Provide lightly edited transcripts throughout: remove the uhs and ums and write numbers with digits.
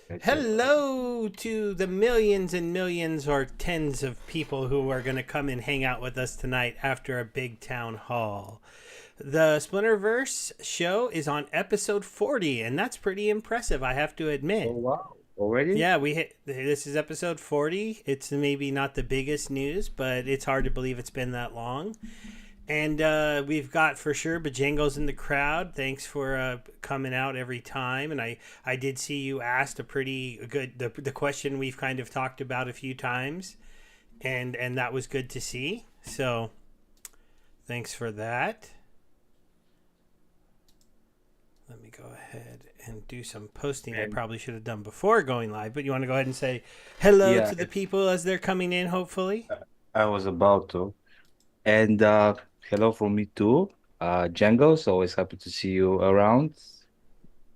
Hello to the millions and millions or tens of people who are going to come and hang out with us tonight after a big town hall. The Splinterverse show is on episode 40, and that's pretty impressive, I have to Oh admit. wow! Already? Yeah, we hit this is episode 40. It's maybe not the biggest news, but it's hard to believe it's been that long. And we've got for sure Bajangos in the crowd. Thanks for coming out every time. And I did see you asked a pretty good the question we've kind of talked about a few times, and that was good to see. So thanks for that. Let me go ahead and do some posting I And probably should have done before going live. But you want to go ahead and say hello yeah, to the people as they're coming in, hopefully? I was about to. And hello from me too. Django's always happy to see you around.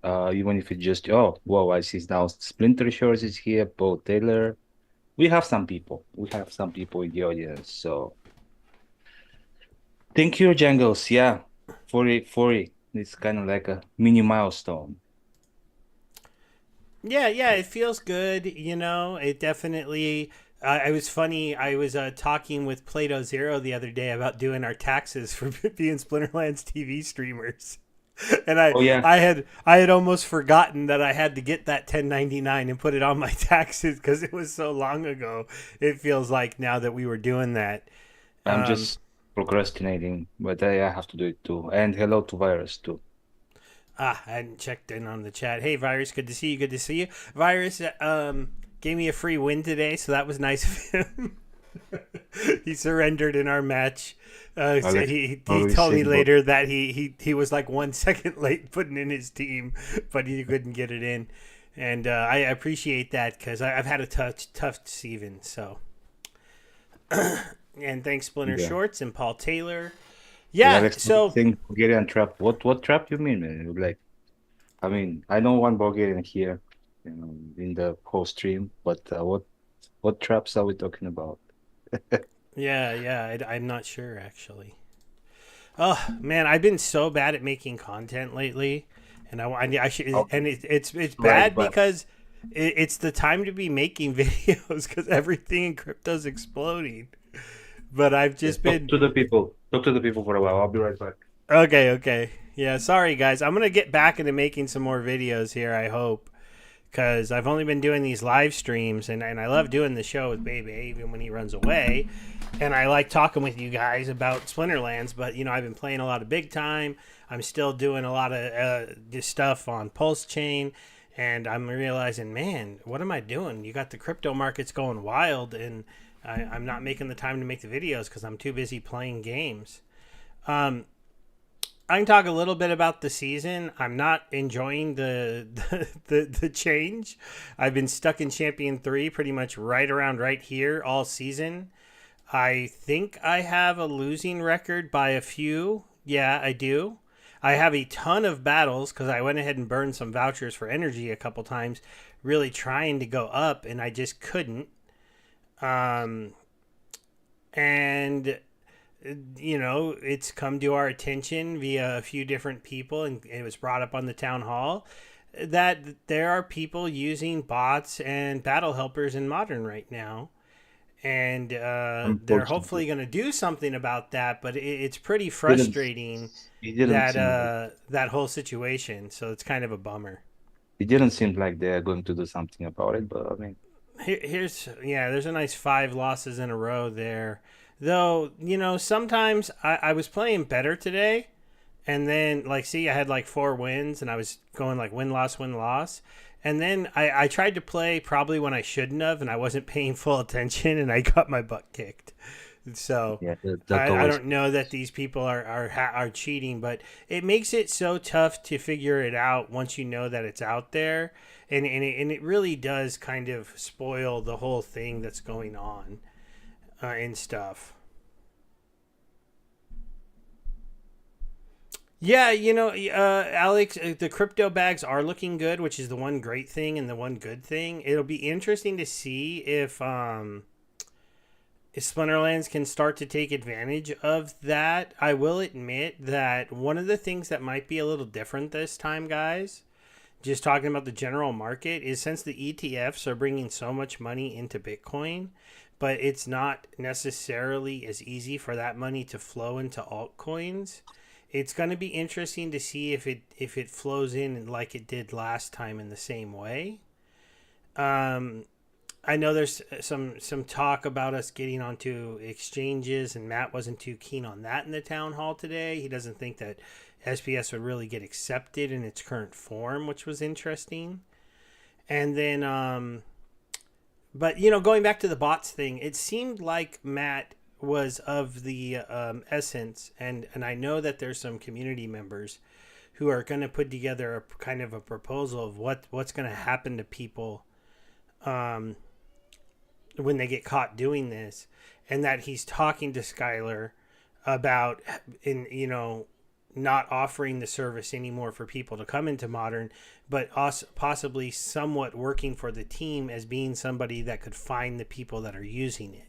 Even if it's just whoa, I see now Splinter Shores is here, Paul Taylor. We have some people. We have some people in the audience. So thank you, Django's. Yeah. 40, 40. It's kind of like a mini milestone. Yeah, it feels good. It definitely. I was funny. I was talking with Plato Zero the other day about doing our taxes for being Splinterlands TV streamers, and I Oh yeah. I had I had almost forgotten that I had to get that 1099 and put it on my taxes because it was so long ago. It feels like now that we were doing that. I'm Um, just procrastinating, but I have to do it too. And hello to Virus too. I hadn't checked in on the chat. Hey, Virus, good to see you. Good to see you. Virus gave me a free win today, so that was nice of him. He surrendered in our match. So Alex he always told me saying about later that he was like 1 second late putting in his team, but he couldn't get it in. And I appreciate that because I've had a tough season. So, and thanks Splinter yeah. Shorts and Paul Taylor. And Yeah, Alex always so saying Bulgarian trap. What trap you mean, man? Like, I mean, I know one Bulgarian here, in the whole stream, but what traps are we talking about? yeah, I'm not sure actually. Oh man, I've been so bad at making content lately, and I should. Okay, And it's right, bad but because it's the time to be making videos because everything in crypto's exploding. But I've yeah, just talk been to the people. Talk to the people for a while. I'll be right back. okay. Yeah, sorry guys. I'm gonna get back into making some more videos here. I hope because I've only been doing these live streams, and I love doing the show with Baby even when he runs away. And I like talking with you guys about Splinterlands, but I've been playing a lot of big time. I'm still doing a lot of this stuff on Pulse Chain, and I'm realizing, man, what am I doing? You got the crypto markets going wild, and I'm not making the time to make the videos because I'm too busy playing games. Um, I can talk a little bit about the season. I'm not enjoying the change. I've been stuck in Champion 3 pretty much right around right here all season. I think I have a losing record by a few. Yeah, I do. I have a ton of battles because I went ahead and burned some vouchers for energy a couple times, really trying to go up, and I just couldn't. Um, and it's come to our attention via a few different people, and it was brought up on the town hall that there are people using bots and battle helpers in modern right now, and they're Unfortunately, hopefully going to do something about that. But it's pretty didn't frustrating it didn't that seem like that whole situation. So it's kind of a bummer. it didn't seem like they're going to do something about it. But I mean, Here's there's a nice 5 losses in a row there. Though sometimes I was playing better today, and then like see I had like 4 wins, and I was going like win loss. And then I tried to play probably when I shouldn't have, and I wasn't paying full attention, and I got my butt kicked. So yeah, that I always. don't know that these people are cheating, but it makes it so tough to figure it out once you know that it's out there, and it really does kind of spoil the whole thing that's going on and stuff. Yeah, Alex, the crypto bags are looking good, which is the one great thing and the one good thing. It'll be interesting to see if Splinterlands can start to take advantage of that. I will admit that one of the things that might be a little different this time, guys, just talking about the general market, is since the ETFs are bringing so much money into Bitcoin, but it's not necessarily as easy for that money to flow into altcoins. It's going to be interesting to see if it flows in like it did last time in the same way. Um, I know there's some talk about us getting onto exchanges, and Matt wasn't too keen on that in the town hall today. He doesn't think that SPS would really get accepted in its current form, which was interesting. And then, but going back to the bots thing, it seemed like Matt was of the essence, and I know that there's some community members who are going to put together a kind of a proposal of what's going to happen to people um, when they get caught doing this, and that he's talking to Skylar about in not offering the service anymore for people to come into modern, but also possibly somewhat working for the team as being somebody that could find the people that are using it.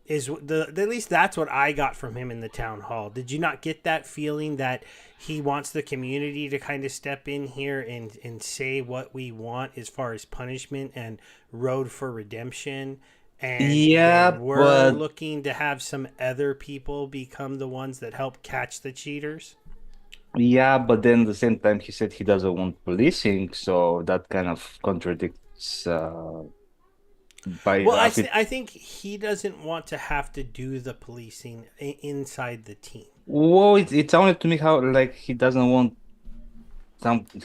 Is the at least that's what I got from him in the town hall. Did you not get that feeling that he wants the community to kind of step in here and say what we want as far as punishment and road for redemption? And then Yeah, we're but looking to have some other people become the ones that help catch the cheaters. yeah, but then at the same time he said he doesn't want policing, so that kind of contradicts by Well, if it I think he doesn't want to have to do the policing inside the team. well it sounded to me how like he doesn't want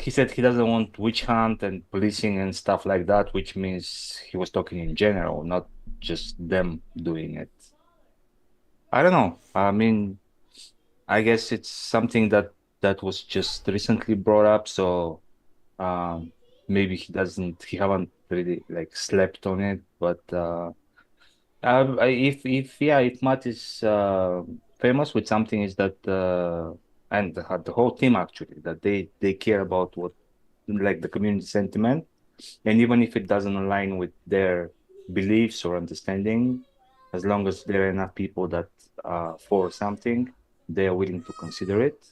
he said he doesn't want witch hunt and policing and stuff like that, which means he was talking in general, not just them doing it. I don't know. I mean, I guess it's something that was just recently brought up, so maybe he haven't really like slept on it, but if Matt is famous with something is that and the whole team actually that they care about what like the community sentiment, and even if it doesn't align with their beliefs or understanding, as long as there are enough people that for something, they are willing to consider it.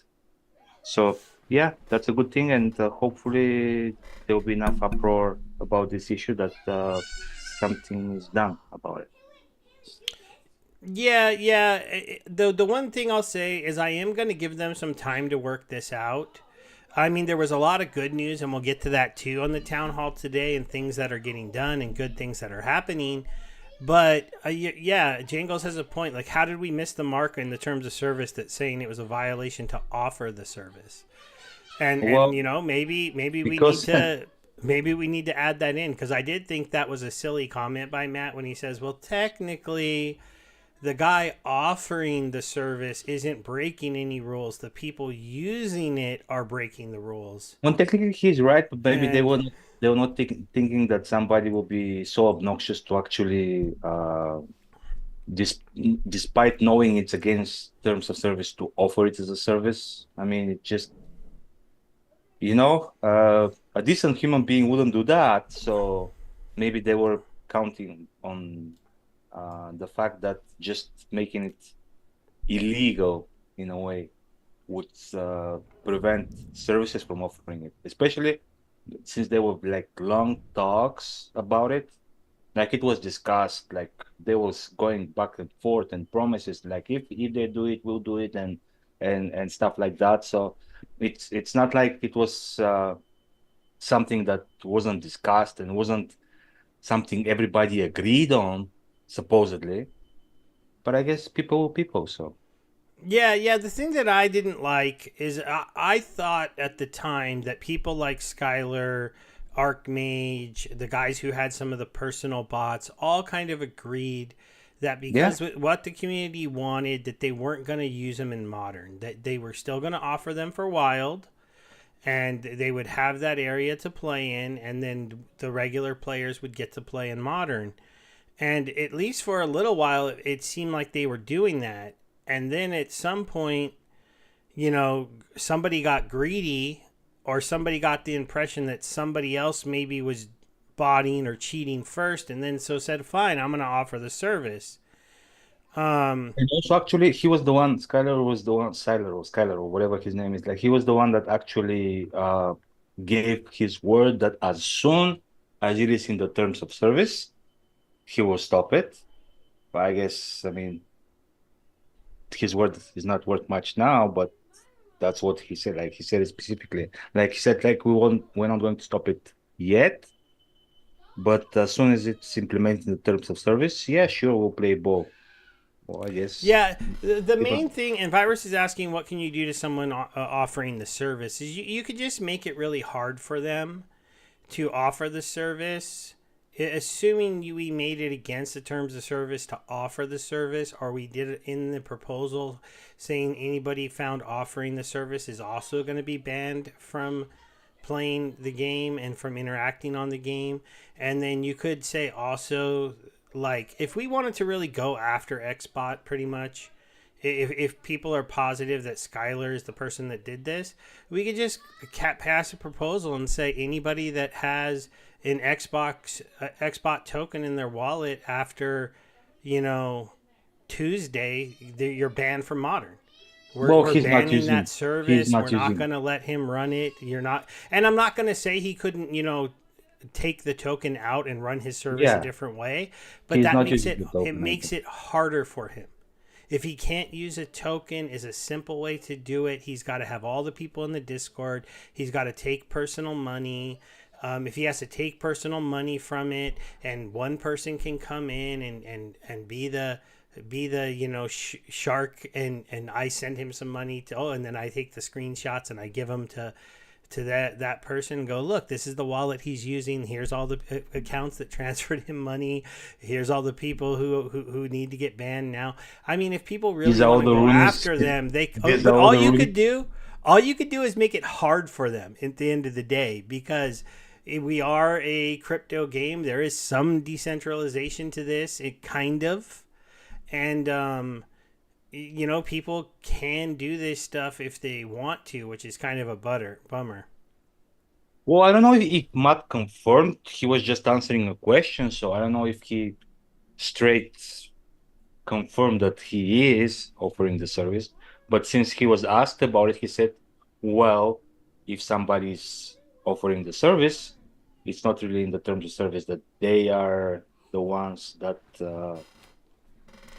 So yeah, that's a good thing, and hopefully there will be enough uproar about this issue that something is done about it. Yeah, yeah. The one thing I'll say is I am going to give them some time to work this out. I mean, there was a lot of good news, and we'll get to that too on the town hall today, and things that are getting done and good things that are happening. But yeah, Jangles has a point. Like, how did we miss the mark in the terms of service that saying it was a violation to offer the service? And Well, maybe we need because to add that in, because I did think that was a silly comment by Matt when he says, "Well, technically, the guy offering the service isn't breaking any rules. The people using it are breaking the rules." well, technically he's right, but maybe And they were not thinking that somebody will be so obnoxious to actually dis despite knowing it's against terms of service to offer it as a service. I mean, it just a decent human being wouldn't do that. So maybe they were counting on the fact that just making it illegal in a way would prevent services from offering it, especially since there were like long talks about it. Like it was discussed, like there was going back and forth and promises, like if they do it, we'll do it, and stuff like that. So it's not like it was something that wasn't discussed and wasn't something everybody agreed on, supposedly. But I guess people, people. So yeah, yeah, the thing that I didn't like is I thought at the time that people like Skylar, Archmage, the guys who had some of the personal bots, all kind of agreed that yeah, because what the community wanted, that they weren't going to use them in modern, that they were still going to offer them for wild, and they would have that area to play in, and then the regular players would get to play in modern. And at least for a little while, it seemed like they were doing that. And then at some point, somebody got greedy, or somebody got the impression that somebody else maybe was botting or cheating first, and then so said, fine, I'm going to offer the service. Um, and also actually he was the one. Skylar was the one. Skylar or whatever his name is. Like he was the one that actually gave his word that as soon as it is in the terms of service, he will stop it. But I guess, I mean, his word is not worth much now, but that's what he said. Like he said it specifically. Like he said, like we're not going to stop it yet, but as soon as it's implemented in the terms of service, yeah, sure, we'll play ball. Well, I guess Yeah, the if main thing, and Virus is asking, what can you do to someone offering the service? Is you could just make it really hard for them to offer the service, assuming we made it against the terms of service to offer the service, or we did it in the proposal saying anybody found offering the service is also going to be banned from playing the game and from interacting on the game. And then you could say also, like, if we wanted to really go after Xbot pretty much, if people are positive that Skylar is the person that did this, we could just pass a proposal and say anybody that has an Xbot token in their wallet after, you know, Tuesday, you're banned from Modern. well, We're banning that he's service. We're not not using. going to let him run it. You're not, and I'm not going to say he couldn't, take the token out and run his service a Yeah, different way, but he's that not makes using it the it token. I makes think. it harder for him. If he can't use a token is a simple way to do it. He's got to have all the people in the Discord. He's got to take personal money. If he has to take personal money from it, and one person can come in and be the shark, and I send him some money to, and then I take the screenshots and I give them to that person and go, look, this is the wallet he's using, here's all the accounts that transferred him money, here's all the people who need to get banned now. I mean, if people These really are want all to the go rules. after them, they These but are all the rules. all you could do is make it hard for them at the end of the day, because we are a crypto game. There is some decentralization to this, it kind of, and people can do this stuff if they want to, which is kind of a bummer. Well, I don't know if Matt confirmed. He was just answering a question, so I don't know if he straight confirmed that he is offering the service. But since he was asked about it, he said, well, if somebody's offering the service, it's not really in the terms of service that they are the ones that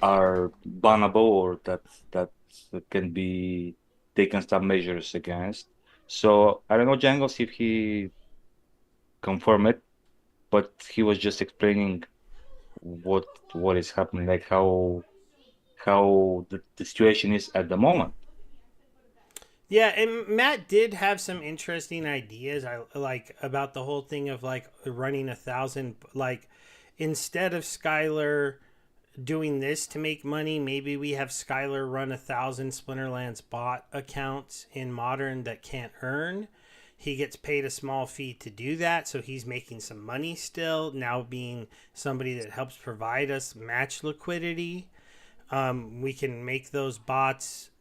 are bannable or that can be taken some measures against. So I don't know, Jangles, if he confirmed it, but he was just explaining what is happening, like how the situation is at the moment. Yeah, and Matt did have some interesting ideas. I like about the whole thing of like running 1,000. Like, instead of Skylar doing this to make money, maybe we have Skylar run 1,000 Splinterlands bot accounts in Modern that can't earn. He gets paid a small fee to do that, so he's making some money still. Now being somebody that helps provide us match liquidity, we can make those bots,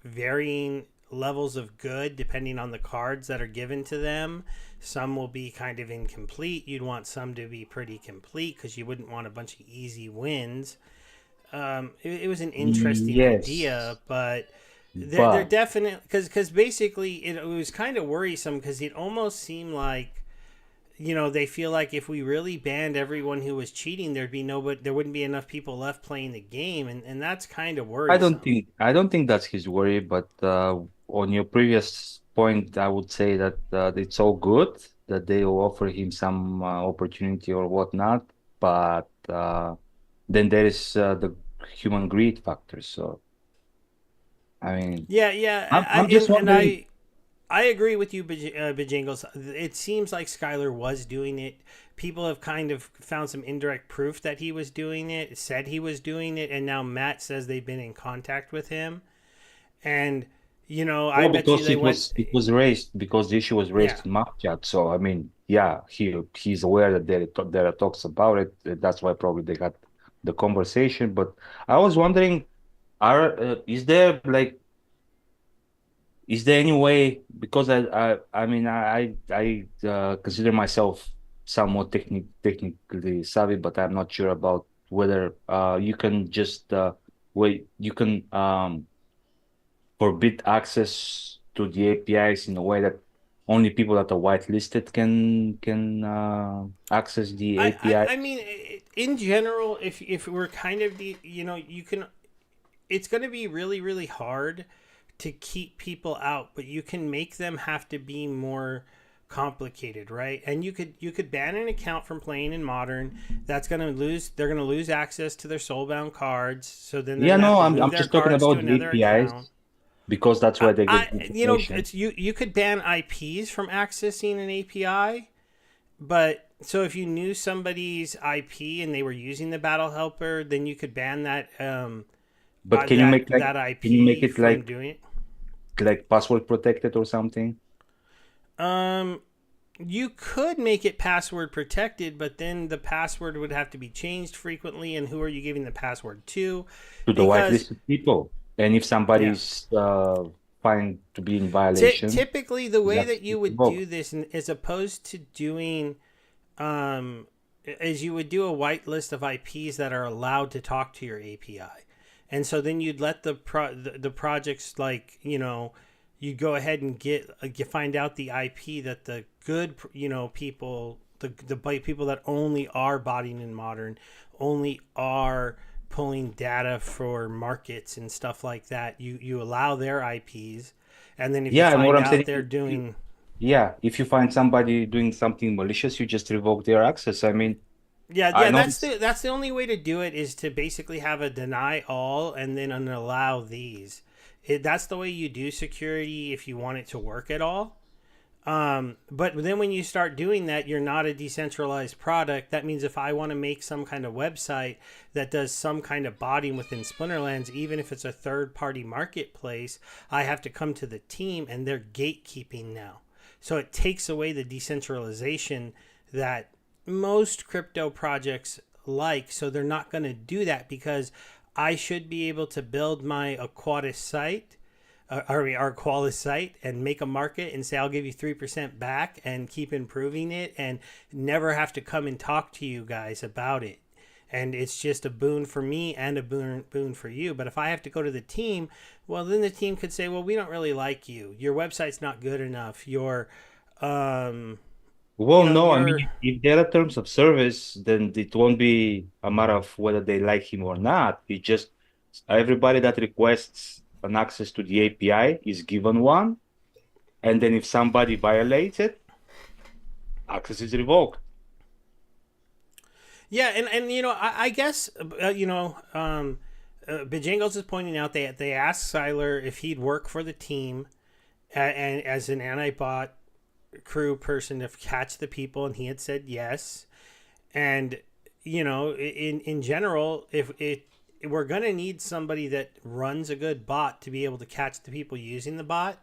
varying levels of good depending on the cards that are given to them. Some will be kind of incomplete. You'd want some to be pretty complete because you wouldn't want a bunch of easy wins. It was an interesting idea, Yes, but they're but definitely, because basically it was kind of worrisome because it almost seemed like, they feel like if we really banned everyone who was cheating, there wouldn't be enough people left playing the game, and that's kind of worrisome. I don't think that's his worry. But on your previous point, I would say that it's all good that they will offer him some opportunity or whatnot. But then there is the human greed factor. So I mean, Yeah, yeah, I'm just and wondering. I agree with you, Bajingles. It seems like Skylar was doing it. People have kind of found some indirect proof that he was doing it, said he was doing it, and now Matt says they've been in contact with him. And I Well, bet you because they went. it was raised because the issue was Yeah, raised in mock chat. So I mean, yeah, he's aware that there are talks about it. That's why probably they got the conversation. But I was wondering, is there like is there any way, because I mean I consider myself somewhat technically savvy, but I'm not sure about whether you can just wait you can forbid access to the APIs in a way that only people that are whitelisted can access the API. I mean, in general, if we're kind of you can. It's going to be really really hard to keep people out, but you can make them have to be more complicated, right? And you could ban an account from playing in modern. That's going to lose. They're going to lose access to their soulbound cards. So then they're Yeah, going to have no, to I'm move their just talking cards to about the another account. APIs because that's where they get information. It's you could ban IPs from accessing an API, but so if you knew somebody's IP and they were using the battle helper, then you could ban But that can you make IP it from doing it. like password protected or something Um, you could make it password protected, but then the password would have to be changed frequently. And who are you giving the password to? to the Because whitelisted people? And if yeah, somebody's find to be in violation, typically the way that's that you would do revoked. this, as opposed to doing, um, is you would do a whitelist of IPs that are allowed to talk to your API, and so then you'd let the projects like you go ahead and you find out the IP that the good people the people that only are botting in modern only are pulling data for markets and stuff like that. You allow their IPs, and then if you Yeah, and what find I'm out saying, they're doing yeah, if you find somebody doing something malicious, you just revoke their access. I mean, I yeah, know that's the only way to do it, is to basically have a deny all and then an allow these. That's the way you do security if you want it to work at all. But then when you start doing that, you're not a decentralized product. That means if I want to make some kind of website that does some kind of botting within Splinterlands, even if it's a third party marketplace, I have to come to the team and they're gatekeeping now. So it takes away the decentralization that most crypto projects like. So they're not going to do that, because I should be able to build my Aquatis site, our Qualis site, and make a market and say I'll give you 3% back and keep improving it and never have to come and talk to you guys about it. And it's just a boon for me and a boon for you. But if I have to go to the team, well, then the team could say, well, we don't really like you. Your website's not good enough. Um, well, no, I your mean, if there are terms of service, then it won't be a matter of whether they like him or not. It just everybody that requests an access to the API is given one, and then if somebody violates it, access is revoked. Yeah, and I guess Bajangles is pointing out they asked Siler if he'd work for the team, and as an anti-bot crew person to catch the people, and he had said yes. And in general, if we're gonna need somebody that runs a good bot to be able to catch the people using the bot.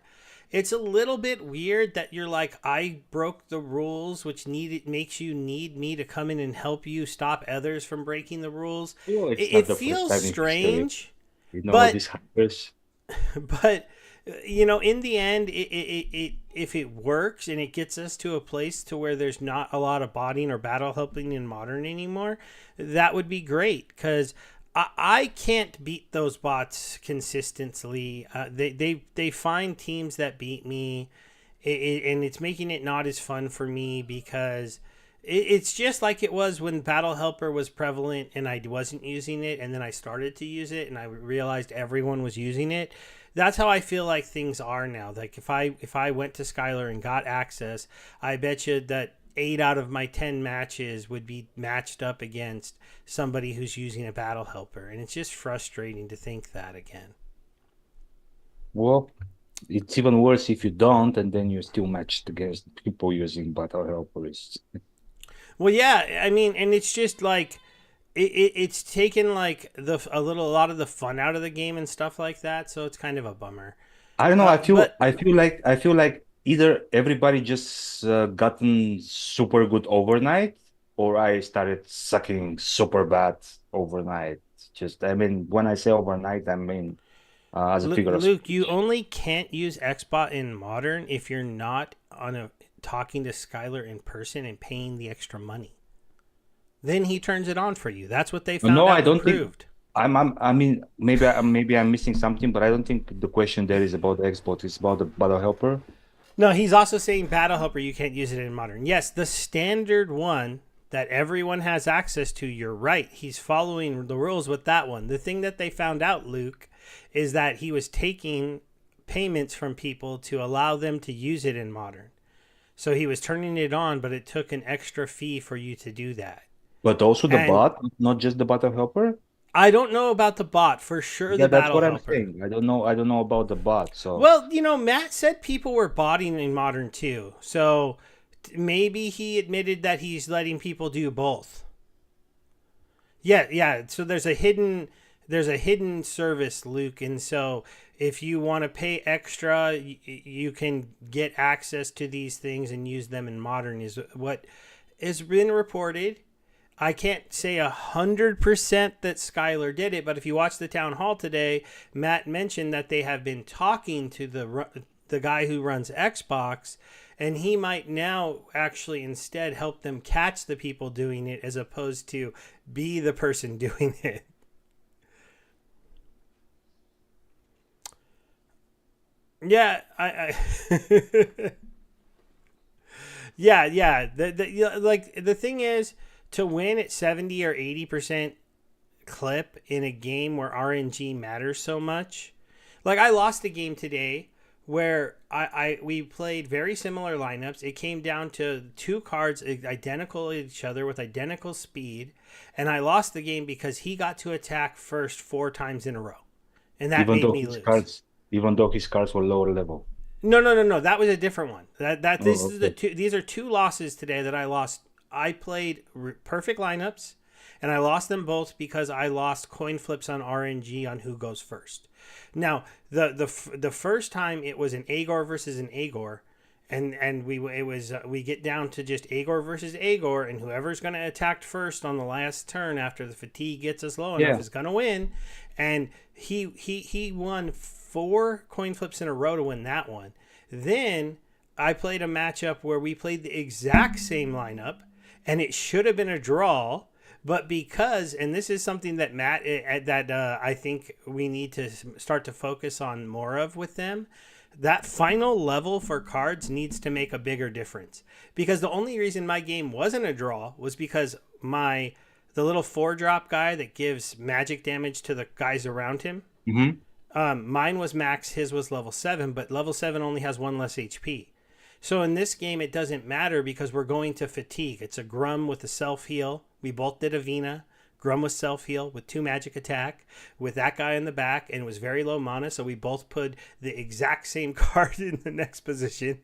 It's a little bit weird that you're like, I broke the rules, which makes you need me to come in and help you stop others from breaking the rules. Well, It, it's not it the first feels time in history. strange, You know all but these hackers. but in the end, if it works and it gets us to a place to where there's not a lot of botting or battle helping in modern anymore, that would be great, because I can't beat those bots consistently. They find teams that beat me, and it's making it not as fun for me, because it's just like it was when Battle Helper was prevalent and I wasn't using it, and then I started to use it and I realized everyone was using it. That's how I feel like things are now. Like if I went to Skylar and got access, I bet you that 8 out of my 10 matches would be matched up against somebody who's using a battle helper, and it's just frustrating to think that again. Well, it's even worse if you don't, and then you're still matched against people using battle helpers. Well, yeah, I mean, and it's just like it's taken like a lot of the fun out of the game and stuff like that, so it's kind of a bummer. I don't know. But I feel like either everybody just gotten super good overnight, or I started sucking super bad overnight. Just, I mean, when I say overnight, I mean as a figure of Luke, you speech. only can't use Xbot in modern if you're not on a talking to Skylar in person and paying the extra money. Then he turns it on for you. That's what they No, found I out and don't think proved. I mean, maybe I'm missing something, but I don't think the question there is about the export. It's about the battle helper. No, he's also saying Battle Helper, you can't use it in Modern. Yes, the standard one that everyone has access to, you're right. He's following the rules with that one. The thing that they found out, Luke, is that he was taking payments from people to allow them to use it in Modern. So he was turning it on, but it took an extra fee for you to do that. But also the And bot, not just the battle helper. I don't know about the bot, for sure Yeah, the that's Battle what I'm Helper. saying. I don't know. I don't know about the bot. So Well, Matt said people were botting in Modern too. So maybe he admitted that he's letting people do both. Yeah, yeah. So there's a hidden service, Luke, and so if you want to pay extra, you can get access to these things and use them in Modern. Is what has been reported. I can't say 100% that Skylar did it, but if you watch the town hall today, Matt mentioned that they have been talking to the guy who runs Xbox, and he might now actually instead help them catch the people doing it as opposed to be the person doing it. Yeah, yeah. Like the thing is to win at 70 or 80% clip in a game where RNG matters so much. Like I lost a game today where we played very similar lineups. It came down to two cards identical to each other with identical speed, and I lost the game because he got to attack first 4 times in a row, and that even made though me his lose. cards, even though his cards were lower level. No. That was a different one. That this Oh, is the okay. two. These are two losses today that I lost. I played perfect lineups, and I lost them both because I lost coin flips on RNG on who goes first. Now the first time it was an Agor versus an Agor, and we get down to just Agor versus Agor, and whoever's going to attack first on the last turn after the fatigue gets us low enough Yeah. is going to win, and he won 4 coin flips in a row to win that one. Then I played a matchup where we played the exact same lineup, and it should have been a draw, but because, and this is something that Matt that I think we need to start to focus on more of with them. That final level for cards needs to make a bigger difference, because the only reason my game wasn't a draw was because the little 4-drop guy that gives magic damage to the guys around him. Hmm. Mine was max, his was level 7, but level 7 only has 1 less HP. So in this game, it doesn't matter because we're going to fatigue. It's a Grum with a self heal. We both did Avina. Grum was self heal with 2 magic attack with that guy in the back, and it was very low mana. So we both put the exact same card in the next position.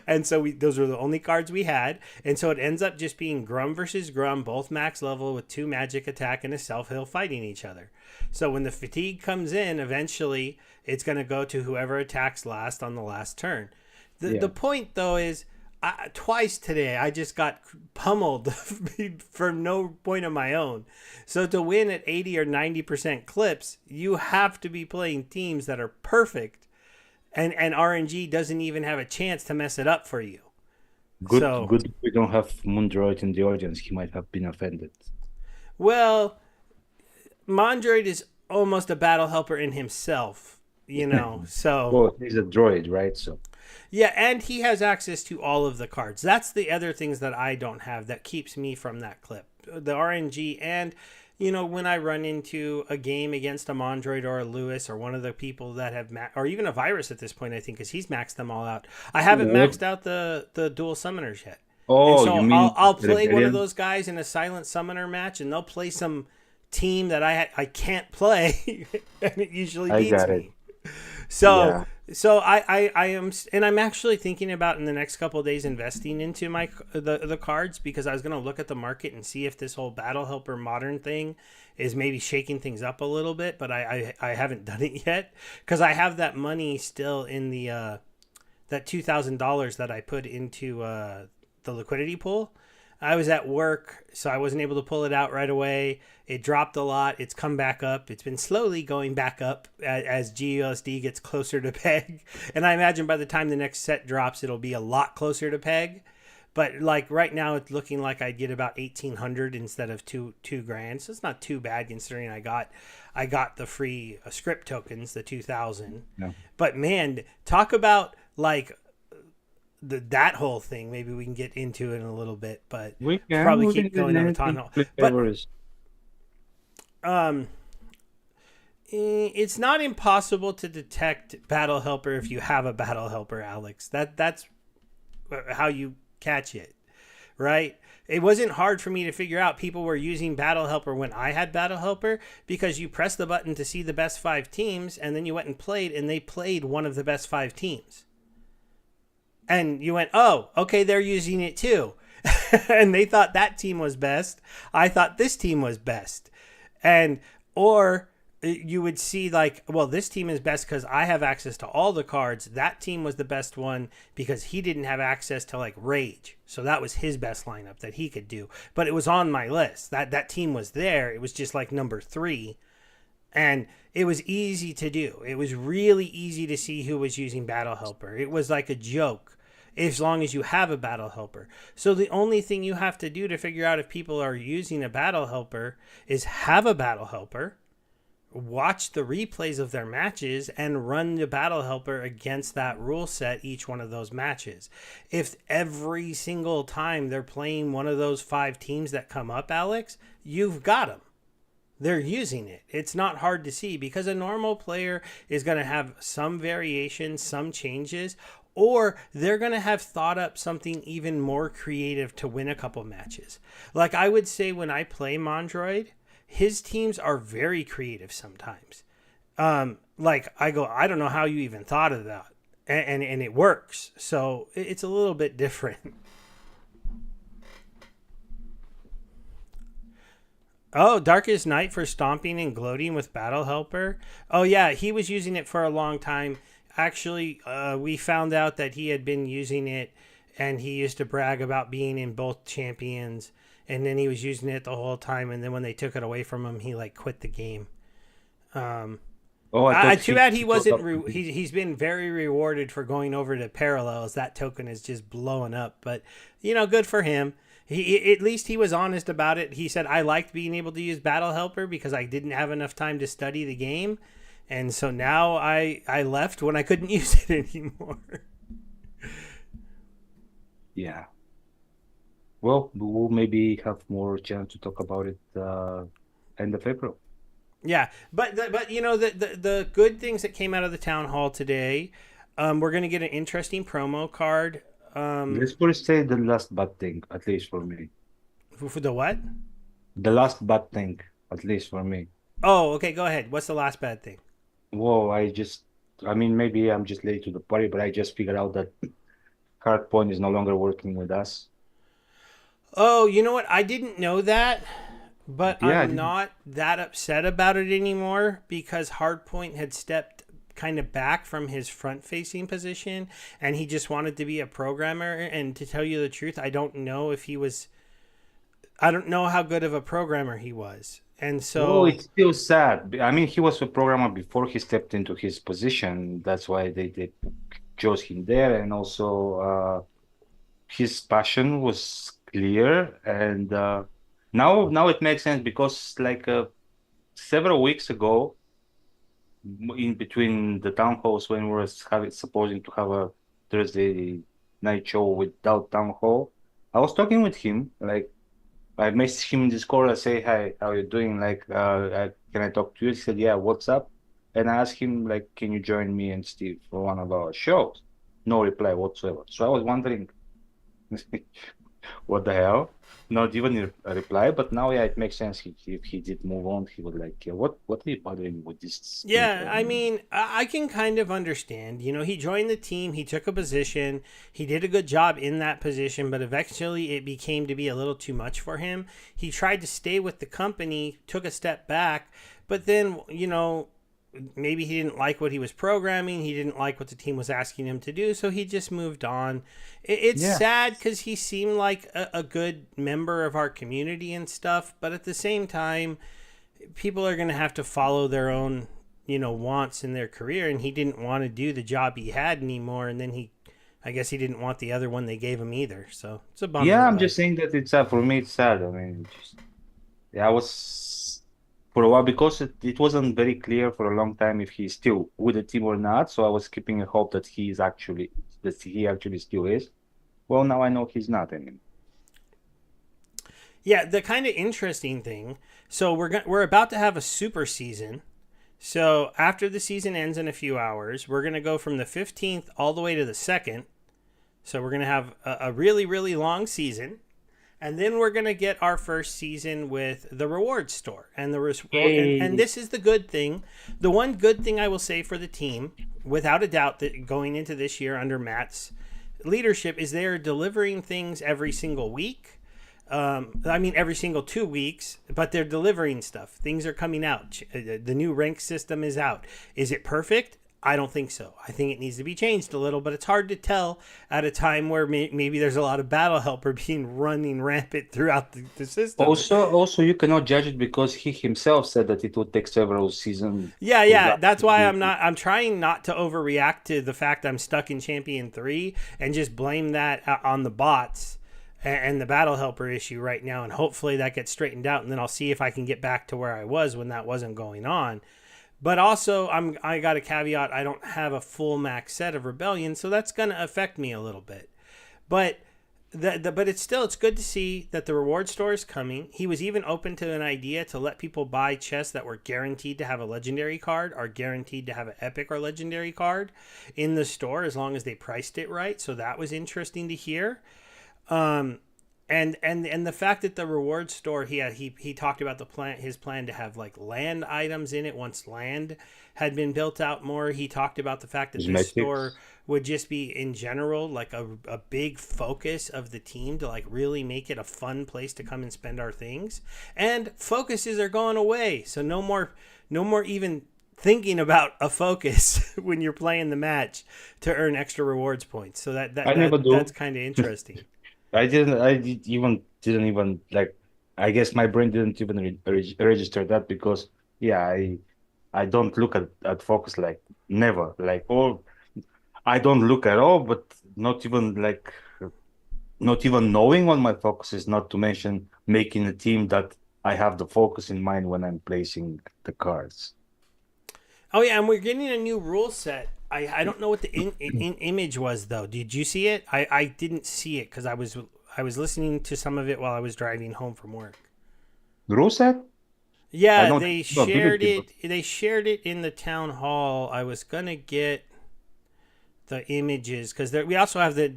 And so those were the only cards we had. And so it ends up just being Grum versus Grum, both max level with 2 magic attack and a self heal fighting each other. So when the fatigue comes in, eventually it's going to go to whoever attacks last on the last turn. The Yeah. the point though is twice today I just got pummeled for no point of my own. So to win at 80 or 90% clips, you have to be playing teams that are perfect, and RNG doesn't even have a chance to mess it up for you. Good. So, Good. We don't have Moondroid in the audience. He might have been offended. well, Mondroid is almost a battle helper in himself. So Well, he's a droid, right? So yeah, and he has access to all of the cards. That's the other things that I don't have that keeps me from that clip. The RNG, and when I run into a game against a Mondroid or a Lewis or one of the people that have or even a Virus at this point, I think, because he's maxed them all out. I haven't what? maxed out the dual summoners yet. And Oh, so you I'll mean I'll play one of Rebellion? those guys in a silent summoner match, and they'll play some team that I can't play, and it usually I beats got it. me. So Yeah. so I am, and I'm actually thinking about in the next couple of days investing into the cards, because I was going to look at the market and see if this whole Battle Helper Modern thing is maybe shaking things up a little bit, but I haven't done it yet because I have that money still in the that $2,000 that I put into the liquidity pool. I was at work, so I wasn't able to pull it out right away. It dropped a lot. It's come back up. It's been slowly going back up as GUSD gets closer to peg. And I imagine by the time the next set drops, it'll be a lot closer to peg. But like right now, it's looking like I'd get about 1,800 instead of two grand. So it's not too bad considering I got the free script tokens, the 2,000. Yeah. But man, talk about like that whole thing. Maybe we can get into it in a little bit, but We we'll can probably we can keep get going on the into town hall. But Splinterverse. um, it's not impossible to detect battle helper if you have a battle helper, Alex. That's how you catch it, right? It wasn't hard for me to figure out people were using Battle Helper when I had Battle Helper because you press the button to see the best five teams and then you went and played and they played one of the best five teams. And you went, oh, okay, they're using it too. And they thought that team was best. I thought this team was best. And, or you would see like, well, this team is best because I have access to all the cards. That team was the best one because he didn't have access to like Rage. So that was his best lineup that he could do. But it was on my list. That team was there. It was just like number 3. And it was easy to do. It was really easy to see who was using Battle Helper. It was like a joke as long as you have a Battle Helper. So the only thing you have to do to figure out if people are using a Battle Helper is have a Battle Helper, watch the replays of their matches, and run the Battle Helper against that rule set each one of those matches. If every single time they're playing one of those 5 teams that come up, Alex, you've got them. They're using it. It's not hard to see because a normal player is going to have some variation, some changes, or they're going to have thought up something even more creative to win a couple matches. Like I would say when I play Mondroid, his teams are very creative sometimes. Like I go, I don't know how you even thought of that. And it works. So it's a little bit different. Oh, Darkest Night for stomping and gloating with Battle Helper. Oh yeah, he was using it for a long time. Actually, we found out that he had been using it, and he used to brag about being in both champions. And then he was using it the whole time. And then when they took it away from him, he like quit the game. Oh, I thought Too bad he brought wasn't. up the big- He's been very rewarded for going over to Parallels. That token is just blowing up. But good for him. At least he was honest about it. He said, I liked being able to use Battle Helper because I didn't have enough time to study the game. And so now I left when I couldn't use it anymore. Yeah. Well, we'll maybe have more chance to talk about it end of April. Yeah, but the good things that came out of the town hall today, we're gonna get an interesting promo card. Let's first say the last bad thing, at least for me. For the what? The last bad thing, at least for me. Oh, okay. Go ahead. What's the last bad thing? Whoa, I mean, maybe I'm just late to the party, but I just figured out that Hardpoint is no longer working with us. Oh, you know what? I didn't know that, but Yeah, I I'm didn't. not that upset about it anymore because Hardpoint had stepped kind of back from his front facing position and he just wanted to be a programmer. And to tell you the truth, I don't know how good of a programmer he was. And Well, so, it's still sad. I mean, he was a programmer before he stepped into his position. That's why they chose him there. And also, his passion was clear. And now it makes sense because, like, several weeks ago, in between the town halls when we were supposing to have a Thursday night show without town hall, I was talking with him. Like, I messaged him in Discord. I say, "Hi, how you doing? Like, can I talk to you?" He said, "Yeah, what's up?" And I asked him, like, "Can you join me and Steve for one of our shows?" No reply whatsoever. So I was wondering, what the hell? Not even a reply. But now, yeah, it makes sense. If he did move on, he would like, yeah, what are you bothering me with this yeah, splinter? I mean, I can kind of understand. He joined the team, he took a position, he did a good job in that position, but eventually it became to be a little too much for him. He tried to stay with the company, took a step back, but then, maybe he didn't like what he was programming, he didn't like what the team was asking him to do, so he just moved on. It's Yeah. sad because he seemed like a good member of our community and stuff, but at the same time, people are going to have to follow their own wants in their career, and he didn't want to do the job he had anymore, and then I guess he didn't want the other one they gave him either, so it's a bummer. Yeah, I'm But just saying that it's sad. For me, it's sad. I mean, just, yeah, I was. for a while because it wasn't very clear for a long time if he's still with the team or not. So I was keeping a hope that he actually still is. Well, now I know he's not. I mean, Yeah, the kind of interesting thing. So we're about to have a super season. So after the season ends in a few hours, we're gonna go from the 15th all the way to the 2nd. So we're gonna have a really really long season, and then we're gonna get our first season with the reward store and yay! this is the good thing. The one good thing I will say for the team, without a doubt, that going into this year under Matt's leadership is they are delivering things every single week. I mean, every single 2 weeks, but they're delivering stuff. Things are coming out. The new rank system is out. Is it perfect? I don't think so. I think it needs to be changed a little, but it's hard to tell at a time where maybe there's a lot of battle helper being running rampant throughout the system. Also, you cannot judge it because he himself said that it would take several seasons Yeah, to yeah. That's why actually. I'm trying not to overreact to the fact I'm stuck in Champion 3 and just blame that on the bots and the battle helper issue right now, and hopefully that gets straightened out, and then I'll see if I can get back to where I was when that wasn't going on. But also, I got a caveat. I don't have a full max set of Rebellion, so that's going to affect me a little bit. But but it's good to see that the reward store is coming. He was even open to an idea to let people buy chests that were guaranteed to have a legendary card or guaranteed to have an epic or legendary card in the store as long as they priced it right. So that was interesting to hear. Um, and the fact that the reward store he talked about his plan to have like land items in it once land had been built out more. He talked about the fact that this store Cosmetics. would just be in general like a big focus of the team to like really make it a fun place to come and spend our things. And focuses are going away, so no more even thinking about a focus when you're playing the match to earn extra rewards points. So I never that's do. kind of interesting. Didn't even like. I guess my brain didn't even register that because yeah, I don't look at focus like never like or I don't look at all, but not even knowing what my focus is. Not to mention making a team that I have the focus in mind when I'm placing the cards. Oh yeah, and we're getting a new rule set. I don't know what the in image was though. Did you see it? I didn't see it because I was listening to some of it while I was driving home from work. Rule set? I Yeah, know they the shared ability, but it. They shared it in the town hall. I was gonna get the images because we also have the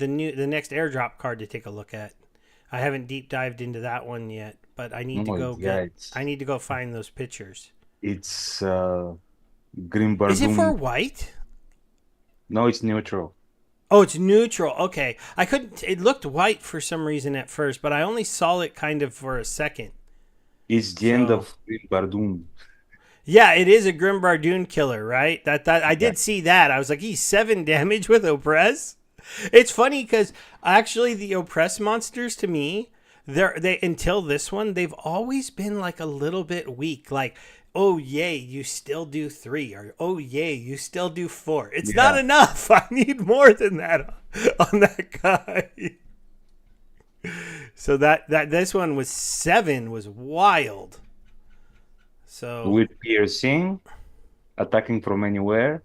next airdrop card to take a look at. I haven't deep dived into that one yet, but no, yeah, I need to go find those pictures. it's Green Is it for Bardoon. white? No, it's neutral. Oh, it's neutral. Okay. I couldn't. It looked white for some reason at first, but I only saw it kind of for a second. It's the end So, of Green Bardoon. yeah, it is a Grim Bardoon killer, right? That I Yeah. did see that. I was like, he's 7 damage with Oppress. It's funny because actually the Oppress monsters to me, they until this one, they've always been like a little bit weak. Like, oh yay, you still do 3, or oh yay, you still do 4. It's not Yeah. enough. I need more than that on that guy. So that this one was 7 was wild. So With piercing, attacking from anywhere.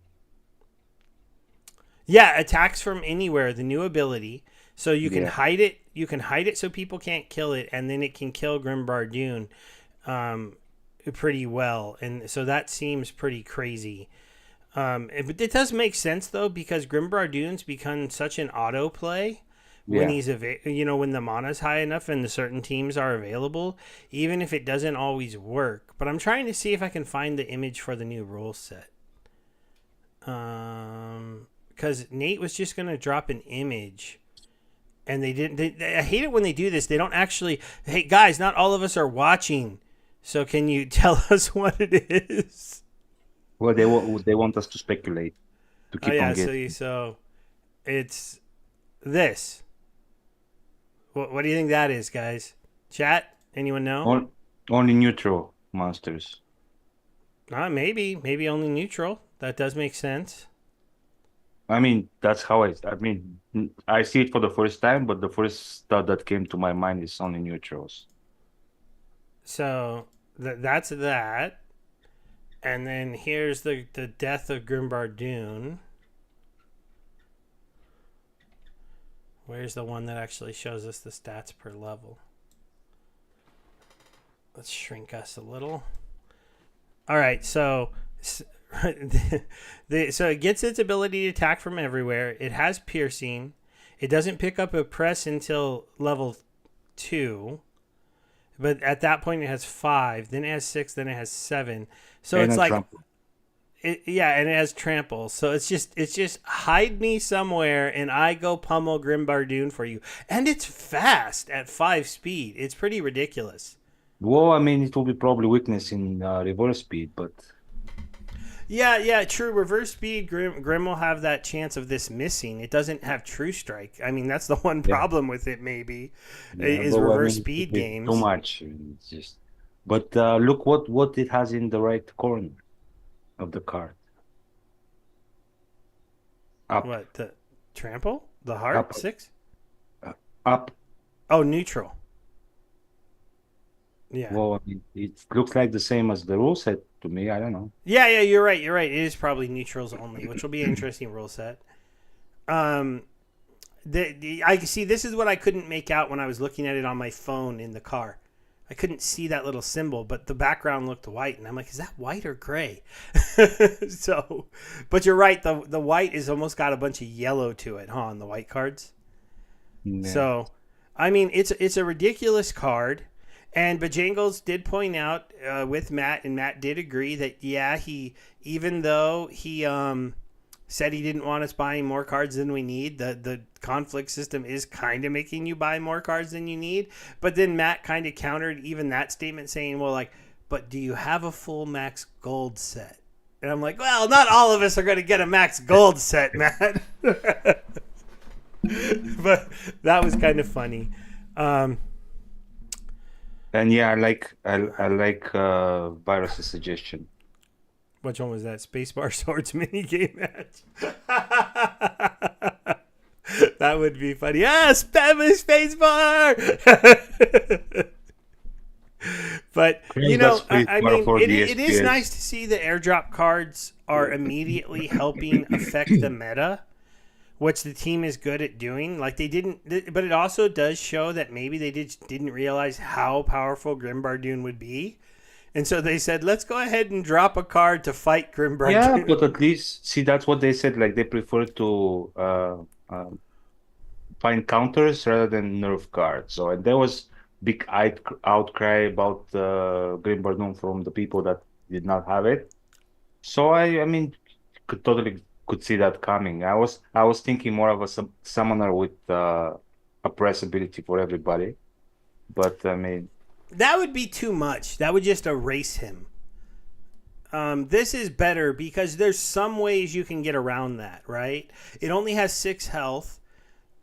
yeah, attacks from anywhere, the new ability. So you can Yeah. hide it. You can hide it so people can't kill it, and then it can kill Grim Bardoon pretty well. And so that seems pretty crazy. But it does make sense though because Grim Bardoon's become such an auto play when Yeah. when the mana's high enough and the certain teams are available, even if it doesn't always work. But I'm trying to see if I can find the image for the new rule set. Because Nate was just gonna drop an image, and they didn't. I hate it when they do this. They don't actually. Hey guys, not all of us are watching, so can you tell us what it is? Well, they want us to speculate, to Oh keep on yeah, guessing. so it's this. What do you think that is, guys? Chat? Anyone know? On, only neutral monsters. Maybe only neutral. That does make sense. I mean, that's how I mean, I see it for the first time, but the first thought that came to my mind is only neutrals. So that's that. And then here's the death of Grimbardoon. Where's the one that actually shows us the stats per level? Let's shrink us a little. All right, so so it gets its ability to attack from everywhere. It has piercing. It doesn't pick up a press until level 2. But at that point it has 5, then it has 6, then it has 7. So And it's a like trample. yeah, and it has trample. So it's just hide me somewhere and I go pummel Grimbardoon for you. And it's fast at 5 speed. It's pretty ridiculous. Well, I mean, it will be probably weakness in reverse speed, but Yeah, true. Reverse speed, Grim will have that chance of this missing. It doesn't have true strike. I mean, that's the one yeah, problem with it. Maybe yeah. is But I reverse mean, speed it's too games. much. It's just. But look what it has in the right corner of the card. Up, What the trample? The heart up, 6? uh, up. Oh, neutral. Yeah. Well, I mean, it looks like the same as the rule set to me. I don't know. Yeah, you're right. You're right. It is probably neutrals only, which will be an interesting rule set. Um, I see. This is what I couldn't make out when I was looking at it on my phone in the car. I couldn't see that little symbol, but the background looked white, and I'm like, is that white or gray? So, but you're right. The white is almost got a bunch of yellow to it, huh? On the white cards. Yeah. So, I mean, it's a ridiculous card. And Bojangles did point out with Matt, and Matt did agree that yeah, even though he said he didn't want us buying more cards than we need, the conflict system is kind of making you buy more cards than you need. But then Matt kind of countered even that statement, saying, "Well, like, but do you have a full max gold set?" And I'm like, "Well, not all of us are going to get a max gold set, Matt." But that was kind of funny. And yeah, I like Virus's suggestion. Which one was that? Spacebar Swords mini game match. That would be funny. Ah, spam a spacebar. But Yes, that's free I for mean, for the it is nice SPS. to see the airdrop cards are immediately helping affect the meta, which the team is good at doing. Like they didn't, but it also does show that maybe they didn't realize how powerful Grimbardoon would be. And so they said, let's go ahead and drop a card to fight Yeah, Grimbardoon. but at least see that's what they said. Like they prefer to find counters rather than nerf cards. So and there was big outcry about Grim Bardoon from the people that did not have it. So I mean, could see that coming. I was thinking more of a summoner with a press ability for everybody. But I mean, That would be too much. That would just erase him. This is better because there's some ways you can get around that, right? It only has 6 health.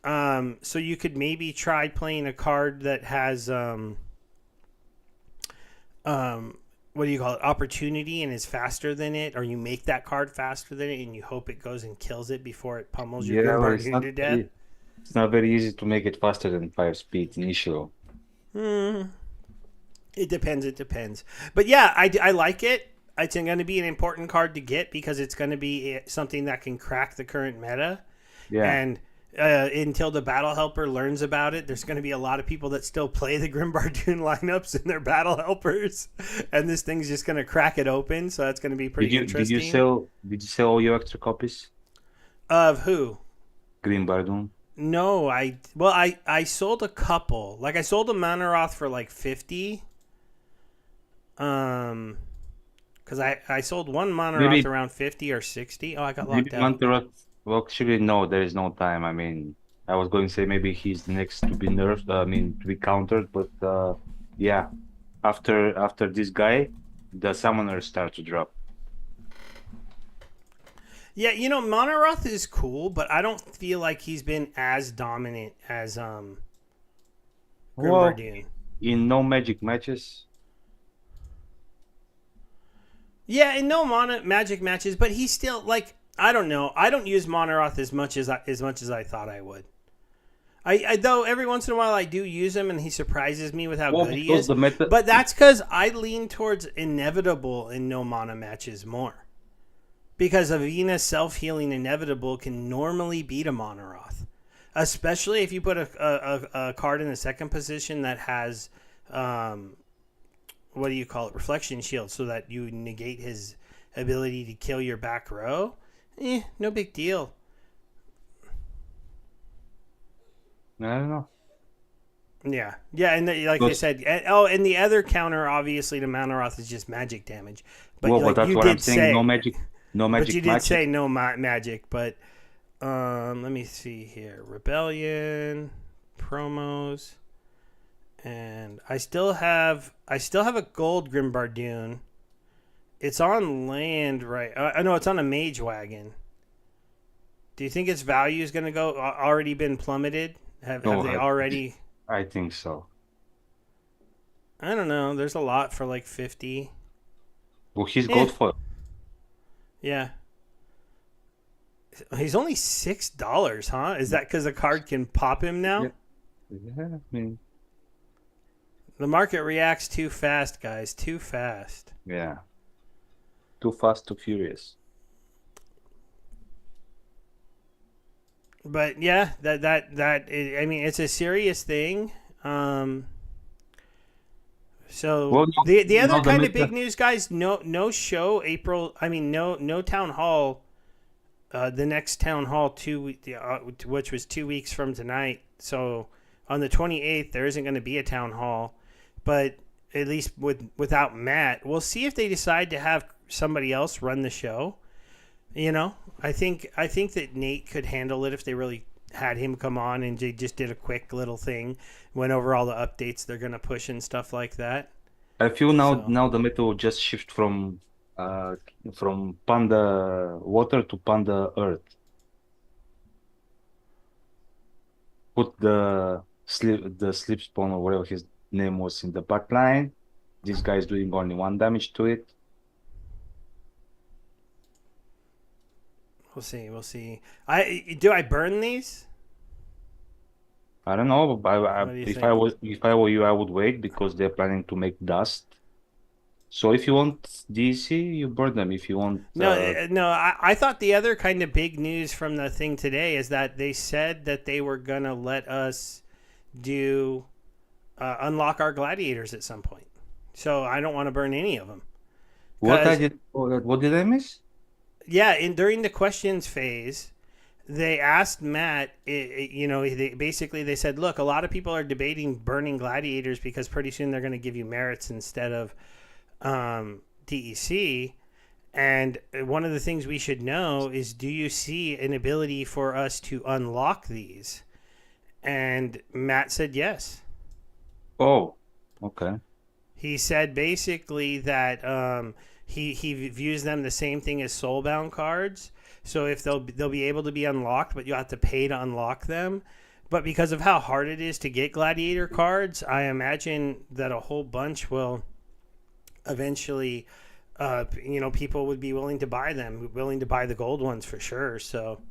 So you could maybe try playing a card that has what do you call it? Opportunity and is faster than it, or you make that card faster than it and you hope it goes and kills it before it pummels your yeah, well, Grimbardoon to death. it's not very easy to make it faster than 5 speed initial. It depends. It depends. But yeah, I like it. It's going to be an important card to get because it's going to be something that can crack the current meta. Yeah. And until the battle helper learns about it, there's going to be a lot of people that still play the Grimbardoon lineups in their battle helpers, and this thing's just going to crack it open. So that's going to be pretty interesting. Did you sell all your extra copies? Of who? Green Bardoon. No, I sold a couple. Like I sold a Manaroth for like 50. Because I sold one Monorath Maybe around 50 or 60. Oh, I got maybe locked out. Mantarat. Well, actually, no, there is no time. I mean, I was going to say maybe he's the next to be nerfed. I mean, to be countered, but yeah, after this guy, the summoners start to drop. Yeah, Monorath is cool, but I don't feel like he's been as dominant as Well, Grimbardoon. in no magic matches. Yeah, and no magic matches, but he's still like I don't know. I don't use Monorath as much as I thought I would. I though every once in a while I do use him, and he surprises me with how Well, good he because is. the meta. But that's because I lean towards inevitable in no mana matches more. Because Avina's self-healing inevitable can normally beat a Monaroth. Especially if you put a card in the second position that has, what do you call it, reflection shield, so that you negate his ability to kill your back row. No big deal. I don't know. Yeah, and like I But, said, and the other counter, obviously, to Monaroth is just magic damage. But well, but like that's you what I'm did saying. No say, magic, no but you magic did matches. say no magic. But let me see here: Rebellion, promos, and I still have a gold Grimbardoon. It's on land, right? I know it's on a Mage Wagon. Do you think its value is going to go already been plummeted? Have No, they already? I think so. I don't know. There's a lot for like 50. Well, he's Eh, gold foil. yeah. He's only $6, huh? Is that because the card can pop him now? Yeah. Yeah, I mean, The market reacts too fast, guys. Too fast. yeah. Too fast, too furious. But yeah, I mean, it's a serious thing. So Well, the other no, the kind of big meta. news, guys. No show April. I mean, no town hall. The next town hall which was 2 weeks from tonight. So on the 28th, there isn't going to be a town hall, but at least without Matt, we'll see if they decide to have somebody else run the show. You know, I think that Nate could handle it if they really had him come on and they just did a quick little thing, went over all the updates they're going to push and stuff like that. I feel So now the meta will just shift from Panda Water to Panda Earth. Put the sleep spawn or whatever his name was in the back line. This guy is doing only 1 damage to it. we'll see. I burn these? I don't know, but What do you think? if I were you, I would wait because they're planning to make dust. So if you want DC, you burn them. If you want, No. I thought the other kind of big news from the thing today is that they said that they were gonna let us do unlock our gladiators at some point. So I don't want to burn any of them because what did I miss? yeah, during the questions phase, they asked Matt. They said, look, a lot of people are debating burning gladiators because pretty soon they're going to give you merits instead of DEC. And one of the things we should know is, do you see an ability for us to unlock these? And Matt said yes. Oh, okay. He said basically that he views them the same thing as soulbound cards. So if they'll be able to be unlocked, but you have to pay to unlock them. But because of how hard it is to get gladiator cards, I imagine that a whole bunch will eventually, people would be willing to buy them, willing to buy the gold ones for sure. So,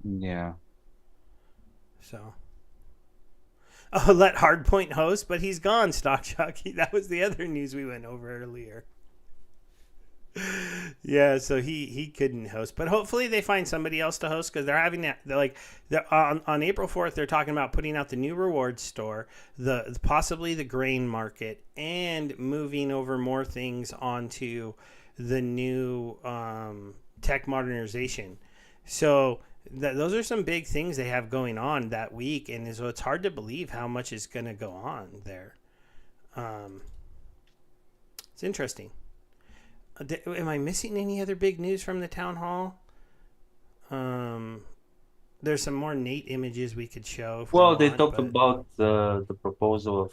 Yeah. let Hardpoint host, but he's gone. Stock Jockey. That was the other news we went over earlier. Yeah, so he couldn't host, but hopefully they find somebody else to host because they're having that. They're on April 4th. They're talking about putting out the new rewards store, possibly the grain market, and moving over more things onto the new tech modernization. So those are some big things they have going on that week, and so it's hard to believe how much is going to go on there. It's interesting. Am I missing any other big news from the town hall? There's some more Nate images we could show. Well, they talked about the proposal of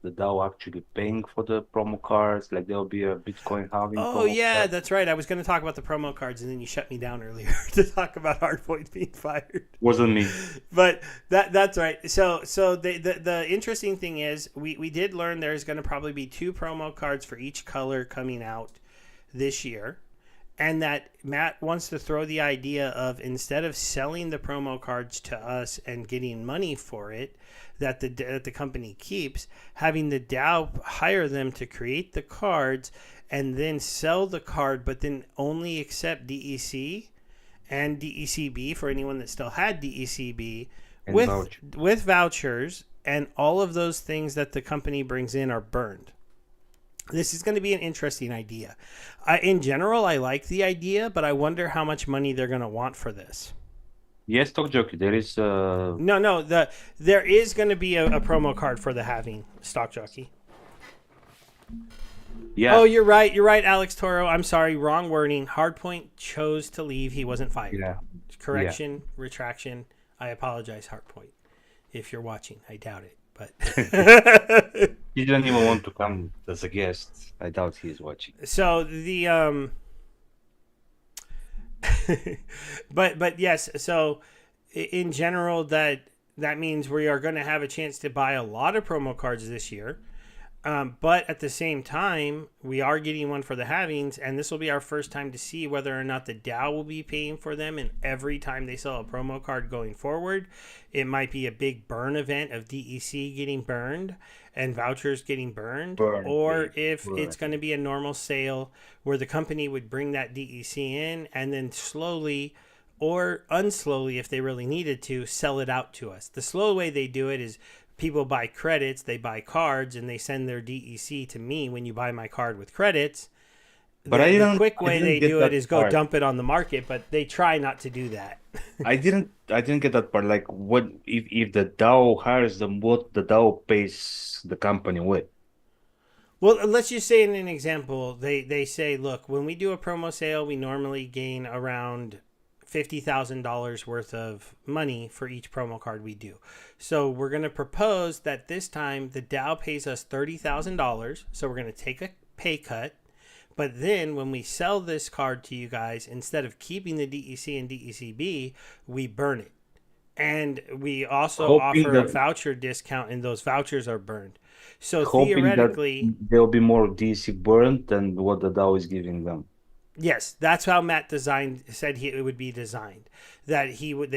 the DAO actually paying for the promo cards, like there'll be a Bitcoin halving Oh promo yeah, card. that's right. I was going to talk about the promo cards, and then you shut me down earlier to talk about Hardpoint being fired. Wasn't me. But that's right. So the interesting thing is we did learn there's going to probably be 2 promo cards for each color coming out this year. and that Matt wants to throw the idea of, instead of selling the promo cards to us and getting money for it, that the company keeps, having the DAO hire them to create the cards and then sell the card, but then only accept DEC and DECB for anyone that still had DECB And with voucher. with vouchers, and all of those things that the company brings in are burned. This is going to be an interesting idea. In general, I like the idea, but I wonder how much money they're going to want for this. Yes, Talk Jockey, there is No, there is going to be a promo card for the halving, Stock Jockey. yeah. Oh, you're right, Alex Toro. I'm sorry, wrong wording. Hardpoint chose to leave. He wasn't fired. Yeah. Correction, retraction. I apologize, Hardpoint. If you're watching, I doubt it, but He didn't even want to come as a guest. I doubt he is watching. so the but yes, so in general that means we are going to have a chance to buy a lot of promo cards this year. But at the same time, we are getting one for the halvings, and this will be our first time to see whether or not the DAO will be paying for them. And every time they sell a promo card going forward, it might be a big burn event of DEC getting burned and vouchers getting burned, or if it's going to be a normal sale where the company would bring that DEC in and then slowly or unslowly, if they really needed to, sell it out to us. The slow way they do it is people buy credits, they buy cards, and they send their DEC to me when you buy my card with credits. But The quick way they do it is go dump it on the market, but they try not to do that. I didn't get that part. Like, what if the DAO hires them? What the DAO pays the company with? Well, let's just say in an example, they say, look, when we do a promo sale, we normally gain around $50,000 worth of money for each promo card we do. So we're going to propose that this time the DAO pays us $30,000. So we're going to take a pay cut. But then when we sell this card to you guys, instead of keeping the DEC and DECB, we burn it. And we also offer a voucher discount, and those vouchers are burned. So theoretically, there'll be more DEC burned than what the DAO is giving them. Yes, that's how Matt said it would be designed. That he would,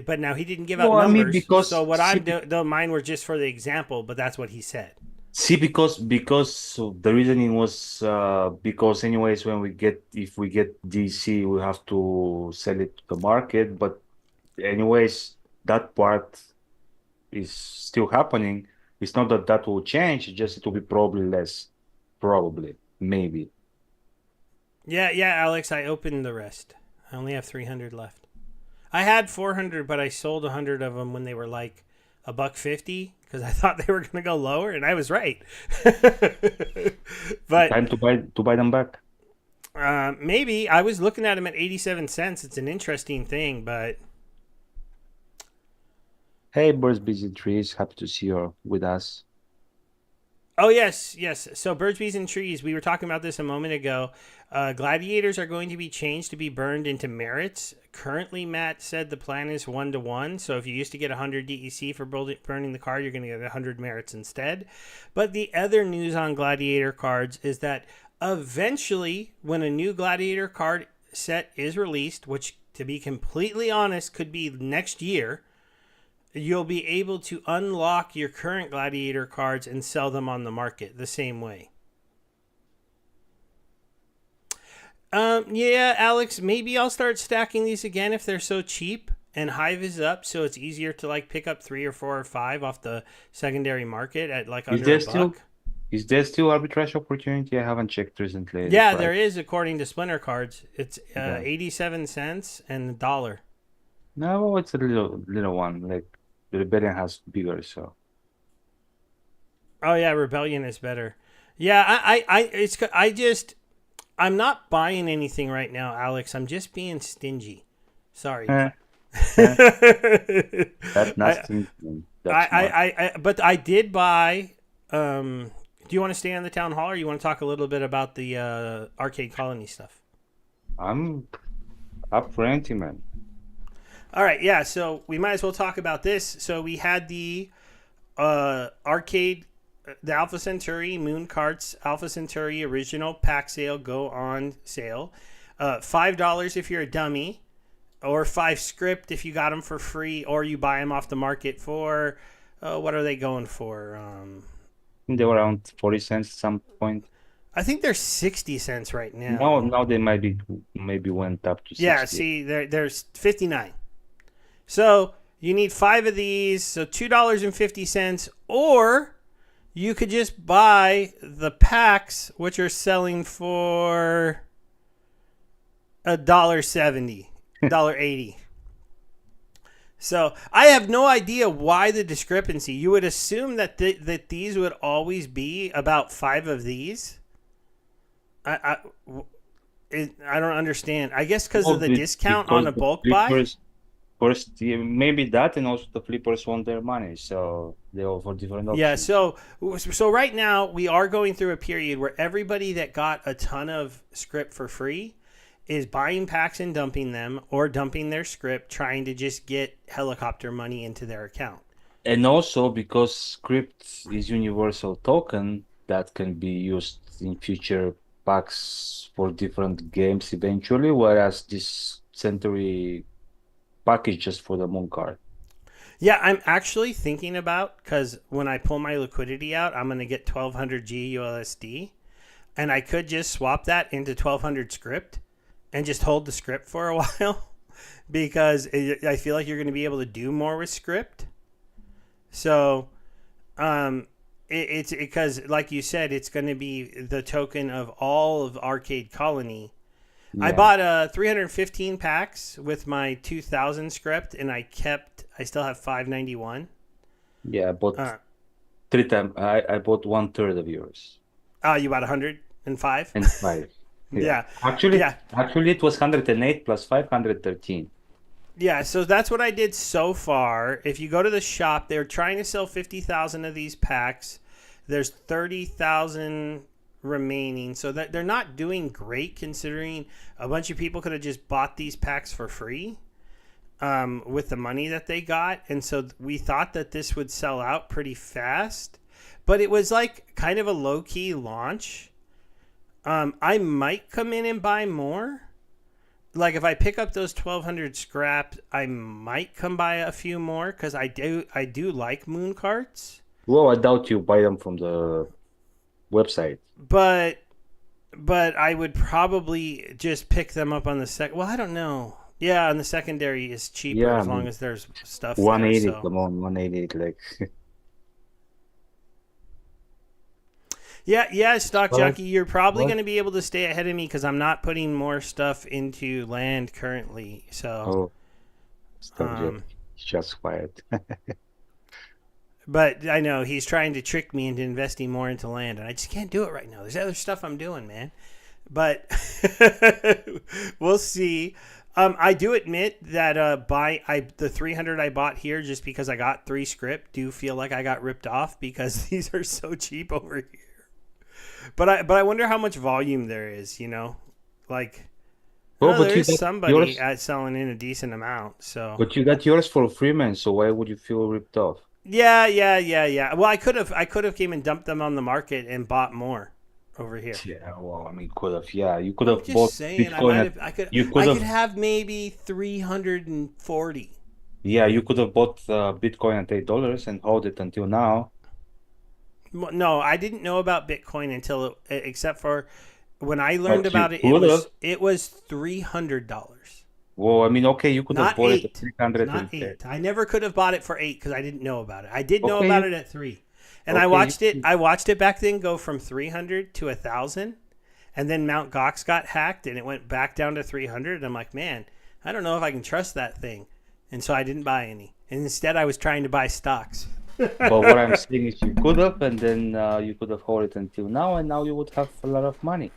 but now he didn't give out numbers. I mean, because, so what I'm doing, mine were just for the example, but that's what he said. See, because so the reasoning was because anyways, if we get DC, we have to sell it to the market. But anyways, that part is still happening. It's not that will change. It's just it will be probably less, maybe. Yeah, Alex, I opened the rest. I only have 300 left. I had 400, but I sold 100 of them when they were like $1.50 because I thought they were going to go lower, and I was right. But time to buy them back. Maybe. I was looking at them at 87 cents. It's an interesting thing, but hey, Birds, Bees, and Trees, happy to see you with us. Oh, yes. So Birds, Bees, and Trees, we were talking about this a moment ago. Gladiators are going to be changed to be burned into merits. Currently, Matt said the plan is 1-to-1. So if you used to get 100 DEC for burning the card, you're going to get 100 merits instead. But the other news on Gladiator cards is that eventually, when a new Gladiator card set is released, which, to be completely honest, could be next year, you'll be able to unlock your current Gladiator cards and sell them on the market the same way. Yeah, Alex, maybe I'll start stacking these again if they're so cheap and Hive is up, so it's easier to like pick up 3 or 4 or 5 off the secondary market at like under $1. Is there still arbitrage opportunity? I haven't checked recently. Yeah, there is, according to Splinter Cards. It's 87 cents and $1. No, it's a little one. Like the Rebellion has bigger, so. Oh yeah, Rebellion is better. Yeah, I'm not buying anything right now, Alex. I'm just being stingy. Sorry. That's not stingy. But I did buy. Do you want to stay on the town hall, or you want to talk a little bit about the arcade colony stuff? I'm up for anything, man. All right, yeah. So we might as well talk about this. So we had the arcade. The Alpha Centauri Moon Carts Alpha Centauri original pack sale go on sale. $5 if you're a dummy, or 5 script if you got them for free, or you buy them off the market for what are they going for? They were around 40 cents at some point. I think they're 60 cents right Now, now. now they might be maybe went up to Yeah, 60. see, there's 59. So you need 5 of these, so $2.50, or you could just buy the packs, which are selling for $1.70, $1.80. So I have no idea why the discrepancy. You would assume that that these would always be about 5 of these. I I don't understand. I guess because Well, of the discount on because a the bulk buy. flippers first, yeah, maybe that, and also the flippers want their money, so they offer different Yeah, options. so right now we are going through a period where everybody that got a ton of script for free is buying packs and dumping them, or dumping their script, trying to just get helicopter money into their account. And also because script is universal token that can be used in future packs for different games eventually, whereas this Century pack is just for the Moon card. Yeah, I'm actually thinking about, because when I pull my liquidity out, I'm going to get 1200 GULSD, and I could just swap that into 1200 script and just hold the script for a while because I feel like you're going to be able to do more with script. So, it's because, like you said, it's going to be the token of all of Arcade Colony. I Yeah. bought 315 packs with my 2000 script, and I still have 591. Yeah, I bought Uh, 3 times. I bought 1/3 of yours oh, you bought 105? and five. Yeah. Yeah, Actually, yeah, actually it was 108 plus 513. yeah. So that's what I did so far. If you go to the shop, they're trying to sell 50,000 of these packs. There's 30,000 remaining, so that they're not doing great considering a bunch of people could have just bought these packs for free with the money that they got, and so we thought that this would sell out pretty fast, but it was like kind of a low key launch. I might come in and buy more. Like if I pick up those 1200 scraps, I might come buy a few more because I do like moon carts, Well, I doubt you buy them from the website. but I would probably just pick them up on the sec. Well, I don't know. Yeah, on the secondary is cheaper Yeah, I as long mean, as there's stuff there. 180, So come on, 180, like. yeah, stock Well, jockey, you're probably what? going to be able to stay ahead of me because I'm not putting more stuff into land currently. So, Oh, stop just um, shots fired. but I know he's trying to trick me into investing more into land, and I just can't do it right now. There's other stuff I'm doing, man. But we'll see. I do admit that the 300 I bought here just because I got 3 script do feel like I got ripped off because these are so cheap over here. But I wonder how much volume there is. Like Oh, but there you is got somebody yours, at selling in a decent amount. So but you got yours for free, man. So why would you feel ripped off? yeah. Well, I could have came and dumped them on the market and bought more over here. Yeah, well, I mean, could have, yeah, you could I'm have just bought saying, I Bitcoin might at, have. I could. you could I could have, have maybe 340. yeah, you could have bought Bitcoin at $8 and hold it until now. No, I didn't know about Bitcoin until except for when I learned But you about it. It could have. was $300, Well, I mean, okay, you could have not bought it at 8, 310. not 8. I never could have bought it for 8 because I didn't know about it. I did know Okay, about it at 3, and I okay, watched it. I watched it back then go from 300 to 1,000, and then Mount Gox got hacked and it went back down to 300. And I'm like, man, I don't know if I can trust that thing, and so I didn't buy any. And instead, I was trying to buy stocks. but what I'm saying is you could have, and then you could have held it until now, and now you would have a lot of money.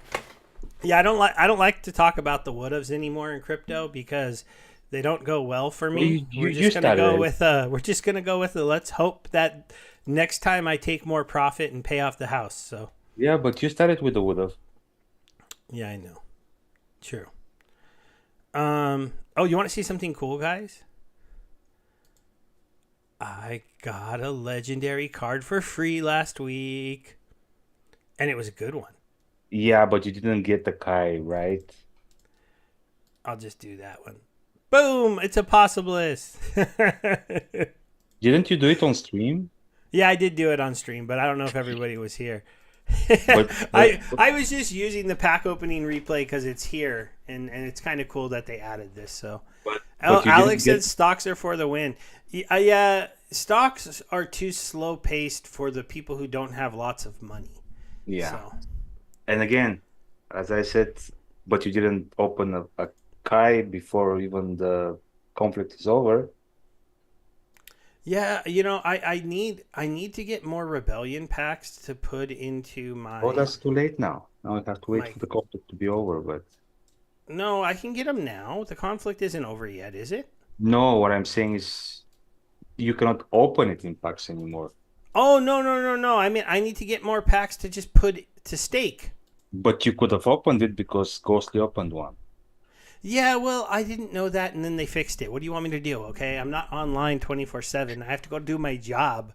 Yeah, I don't like to talk about the would-haves anymore in crypto because they don't go well for Well, me. you started it. We're just gonna go with let's hope that next time I take more profit and pay off the house. So Yeah, but you started with the would have. yeah, I know. True. Oh, you want to see something cool, guys? I got a legendary card for free last week, and it was a good one. Yeah, but you didn't get the Kai, right? I'll just do that one. Boom! It's a possibilist. Didn't you do it on stream? Yeah, I did do it on stream, but I don't know if everybody was here. But I was just using the pack opening replay because it's here, and it's kind of cool that they added this. So, but you Alex didn't said stocks are for the win. Yeah, stocks are too slow paced for the people who don't have lots of money. yeah. So, And again, as I said, but you didn't open a Kai before even the conflict is over. yeah, I need to get more rebellion packs to put into Oh, my that's too late now. Now I have to wait my. for the conflict to be over. But No, I can get them now. The conflict isn't over yet, is it? no, what I'm saying is you cannot open it in packs anymore. Oh no! I mean, I need to get more packs to just put to stake. But you could have opened it because Ghostly opened one. Yeah, well, I didn't know that, and then they fixed it. What do you want me to do? Okay, I'm not online 24/7. I have to go do my job.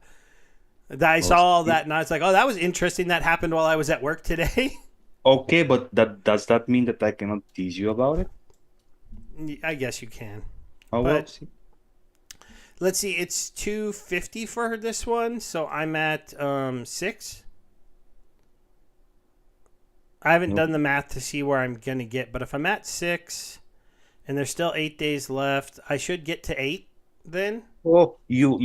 I Well, saw all that, and I was like, "Oh, that was interesting. That happened while I was at work today." okay, but that does that mean that I cannot tease you about it? I guess you can, Oh, well, but see. let's see. It's 250 for this one, so I'm at 6. I haven't Nope. done the math to see where I'm gonna get, but if I'm at 6, and there's still 8 days left, I should get to 8 then. Oh, you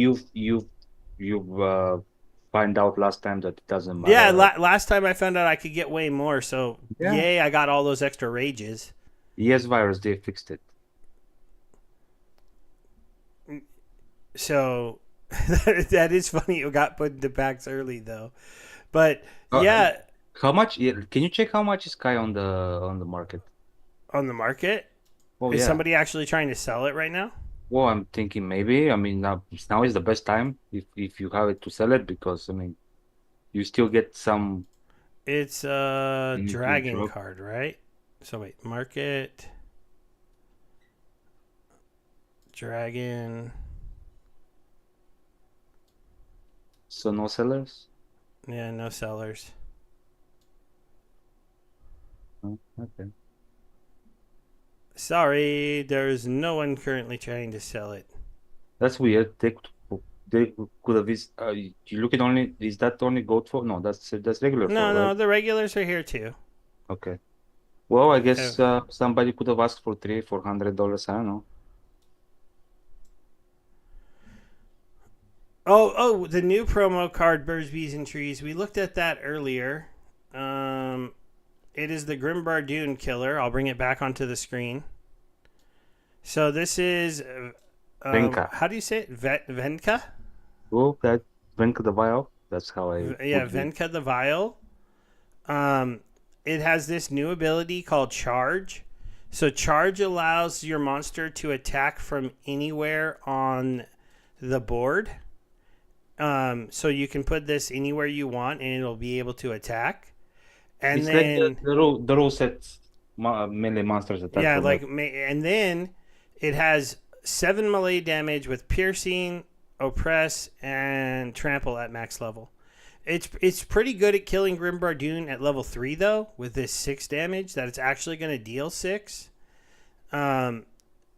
find out last time that it doesn't Yeah, matter, right? last time I found out I could get way more, so Yeah. yay, I got all those extra rages. Yes, virus, they fixed it. So that is funny. It got put into packs early though, but Uh, yeah, how much? Yeah, can you check how much is Kai on the market? on the market, Oh is yeah. somebody actually trying to sell it right now? Well, I'm thinking maybe. I mean, now is the best time if you have it to sell it because I mean you still get some It's a YouTube dragon drop. card, right? So wait, market dragon. So no sellers. Yeah, no sellers. Oh, okay. Sorry, there's no one currently trying to sell it. That's weird. They could have you look at only is that only gold for? No, that's regular for, No, right? the regulars are here too. Okay. Well, I We have. guess somebody could have asked for $300-$400. I don't know. Oh, the new promo card, Birds, Bees, and Trees. We looked at that earlier. It is the Grimbardoon Killer. I'll bring it back onto the screen. So this is, Venka. how do you say it? Venka? Oh, that Venka the Vial. That's how I Yeah, would read. Venka the Vile. It has this new ability called Charge. So Charge allows your monster to attack from anywhere on the board. So you can put this anywhere you want, and it'll be able to attack. And It's like then the rule sets melee monsters attack yeah, from like like and then it has 7 melee damage with piercing, oppress, and trample at max level. It's pretty good at killing Grimbardoon at level 3 though, with this 6 damage that it's actually going to deal 6. Um,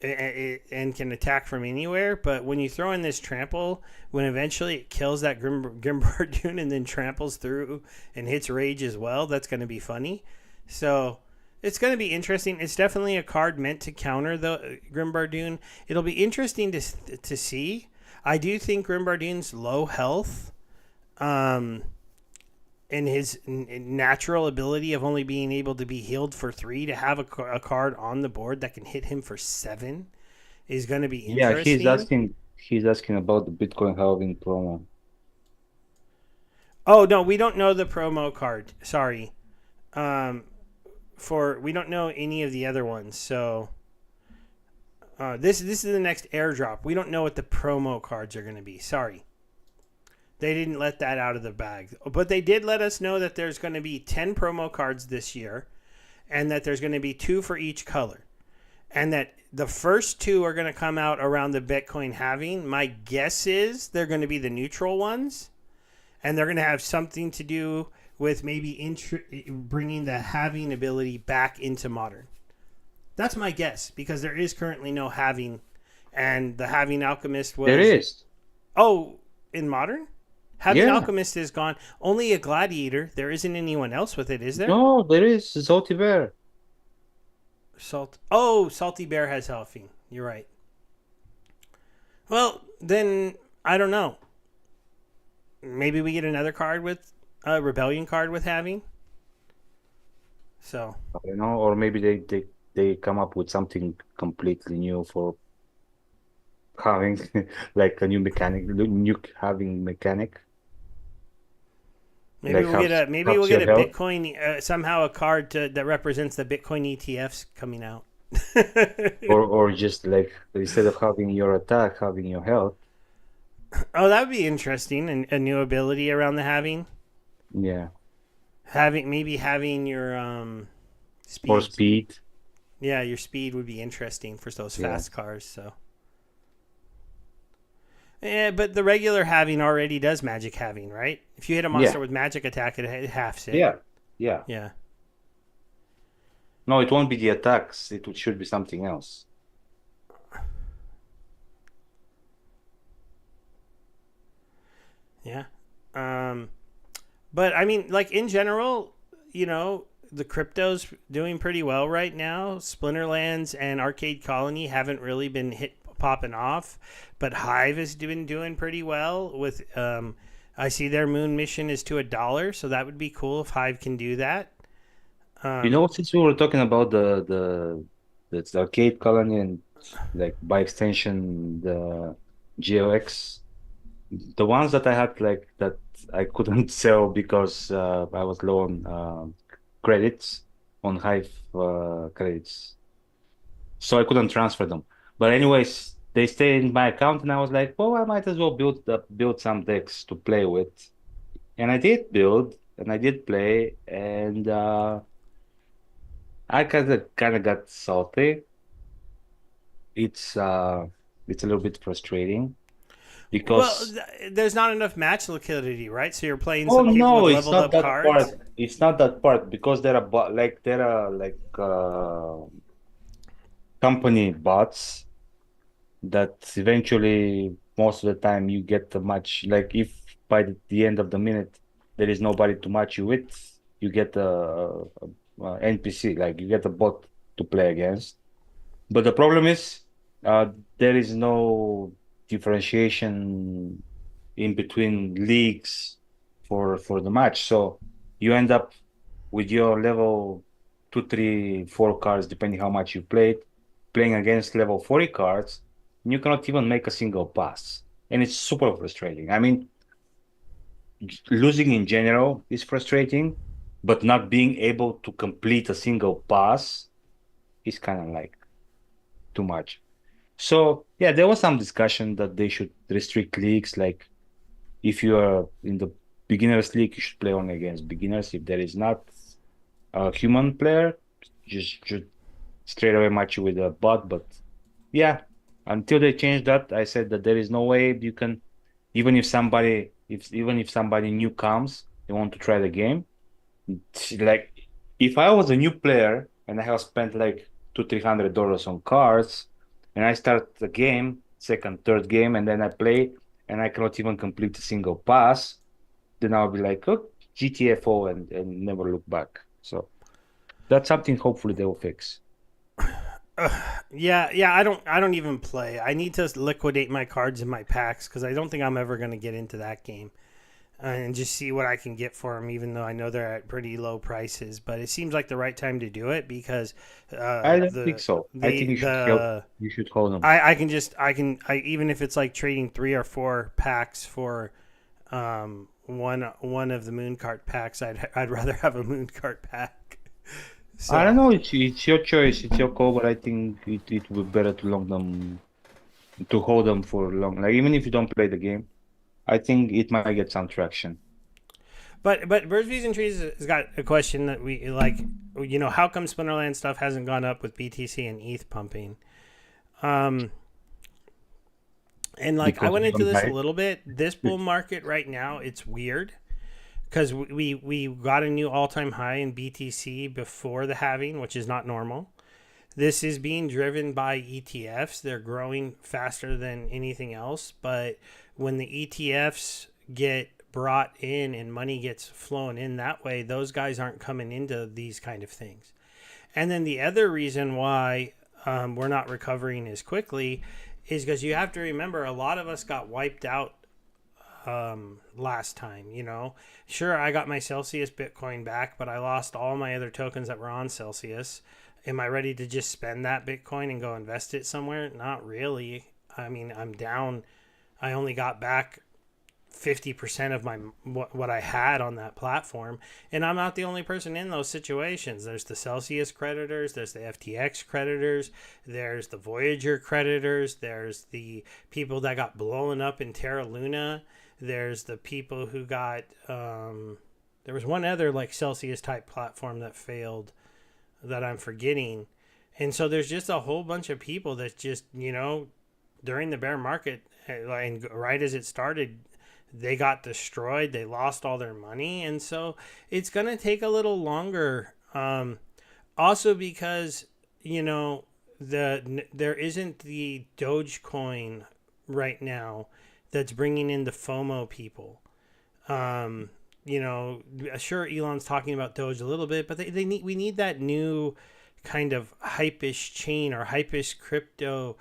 and can attack from anywhere. But when you throw in this trample, when eventually it kills that Grimbardoon and then tramples through and hits rage as well, that's going to be funny. So it's going to be interesting. It's definitely a card meant to counter the Grimbardoon. It'll be interesting to see. I do think Grimbardoon's low health, and his natural ability of only being able to be healed for 3 to have a card on the board that can hit him for 7 is going to be yeah, interesting. he's asking about the Bitcoin halving promo. Oh no, we don't know the promo card. Sorry, we don't know any of the other ones. So this is the next airdrop. We don't know what the promo cards are going to be. Sorry. They didn't let that out of the bag. But they did let us know that there's going to be 10 promo cards this year and that there's going to be 2 for each color. And that the first 2 are going to come out around the Bitcoin halving. My guess is they're going to be the neutral ones. And they're going to have something to do with maybe bringing the halving ability back into modern. That's my guess because there is currently no halving, and the halving alchemist There was is. in modern. Halving Yeah. alchemist is gone. Only a gladiator. There isn't anyone else with it, is there? No, there is Zolty Bear. Salty bear has halving. You're right. Well, then I don't know. Maybe we get another card with a rebellion card with halving. So Or maybe they come up with something completely new for having like a new mechanic, new having mechanic, maybe like we'll get a maybe we'll helps get your a health, Bitcoin somehow a card that represents the Bitcoin ETFs coming out. or just like instead of having your attack, having your health. Oh, that would be interesting. And a new ability around the halving. Yeah, Having your or speeds. speed. Yeah, your speed would be interesting for those Yeah, fast cars. So yeah, but the regular halving already does magic halving, right? If you hit a monster yeah, with magic attack, it halves it. yeah, yeah. Yeah. No, it won't be the attacks. Should be something else. Yeah. Um, but I mean, like in general, you know, the crypto's doing pretty well right now. Splinterlands and Arcade Colony haven't really been hit popping off, but Hive has been doing pretty well with. I see their moon mission is to $1, so that would be cool if Hive can do that. You Um, know, since we were talking about the arcade colony and like by extension the GLX, the ones that I had like that I couldn't sell because I was low on credits on Hive credits, so I couldn't transfer them. But anyways, they stayed in my account, and I was like, well, I might as well build some decks to play with, and I did build and I did play, and I kind of got salty. It's uh it's a little bit frustrating well, because there's not enough match liquidity, right? So you're playing oh some people no, with it's leveled not up that part. cards. It's not that part because there are like company bots that eventually most of the time you get the match. Like if by the end of the minute there is nobody to match you with, you get a NPC, like you get a bot to play against. But the problem is, there is no differentiation in between leagues for the match. So you end up with your level two, three, four cards, depending how much you played, playing against level 40 cards, and you cannot even make a single pass. And it's super frustrating. I mean, losing in general is frustrating, but not being able to complete a single pass is kind of like too much. So yeah, there was some discussion that they should restrict leagues. Like if you are in the beginners league, you should play only against beginners. If there is not a human player, just should straight away match you with a bot. But yeah, until they change that, I said that there is no way you can, even if somebody new comes, they want to try the game. Like if I was a new player and I have spent like $200-300 on cards, and I start the game, second, third game, and then I play and I cannot even complete a single pass, then I'll be like, oh, GTFO and never look back. So that's something hopefully they will fix. Yeah. I don't even play. I need to liquidate my cards in my packs because I don't think I'm ever going to get into that game and just see what I can get for them. Even though I know they're at pretty low prices, but it seems like the right time to do it because I don't think so. I think you should hold them. I even if it's like trading 3 or 4 packs for one of the moon cart packs, I'd rather have a moon cart pack. I don't So know. It's your choice. It's your call, but I think it would be better to hold them for long. Like even if you don't play the game, I think it might get some traction. but Birds, Bees, and Trees has got a question that we like. You know, how come Splinterland stuff hasn't gone up with BTC and ETH pumping? Um, and like I Because went of into some this a hype. little bit. This bull market right now, it's weird because we got a new all time high in BTC before the halving, which is not normal. This is being driven by ETFs. They're growing faster than anything else. But when the ETFs get brought in and money gets flown in that way, those guys aren't coming into these kind of things. And then the other reason why we're not recovering as quickly is because you have to remember a lot of us got wiped out last time. Sure, I got my Celsius Bitcoin back, but I lost all my other tokens that were on Celsius. Am I ready to just spend that Bitcoin and go invest it somewhere? Not really. I mean, I'm down. I only got back 50% of my what I had on that platform, and I'm not the only person in those situations. There's the Celsius creditors, there's the FTX creditors, there's the Voyager creditors, there's the people that got blown up in Terra Luna, there's the people who got there was one other like Celsius type platform that failed that I'm forgetting. And so there's just a whole bunch of people that just, during the bear market, and right as it started, they got destroyed. They lost all their money. And so it's going to take a little longer. Also because, there isn't the Dogecoin right now that's bringing in the FOMO people. Sure, Elon's talking about Doge a little bit, but we need that new kind of hype-ish chain or hype-ish crypto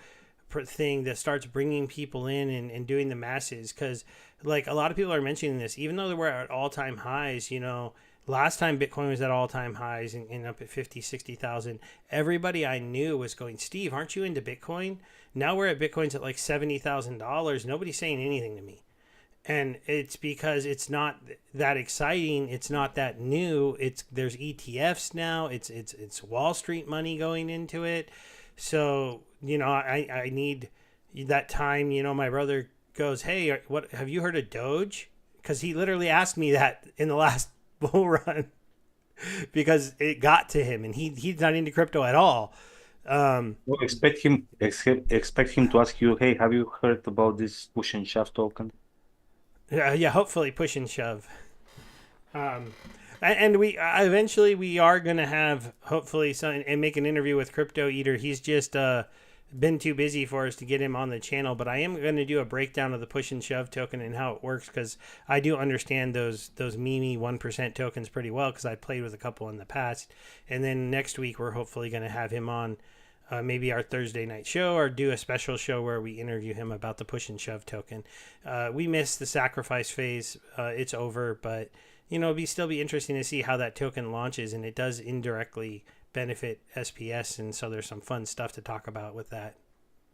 thing that starts bringing people in and doing the masses. Because like a lot of people are mentioning this, even though we're at all-time highs, last time Bitcoin was at all-time highs and up at 50,000-60,000, everybody I knew was going, Steve, aren't you into Bitcoin? Now we're at Bitcoin's at like $70,000. Nobody's saying anything to me. And it's because it's not that exciting. It's not that new. There's ETFs now. It's Wall Street money going into it. So, I need that time. My brother goes, hey, what have you heard of Doge? Because he literally asked me that in the last bull run because it got to him and he's not into crypto at all. Well, expect him to ask you, hey, have you heard about this push and shove token? Yeah, hopefully push and shove. And we eventually we are gonna have hopefully some and make an interview with Crypto Eater. He's just been too busy for us to get him on the channel, but I am going to do a breakdown of the push and shove token and how it works because I do understand those meme 1% tokens pretty well because I played with a couple in the past. And then next week we're hopefully going to have him on maybe our Thursday night show or do a special show where we interview him about the push and shove token. We missed the sacrifice phase. It's over, but still be interesting to see how that token launches, and it does indirectly benefit SPS, and so there's some fun stuff to talk about with that.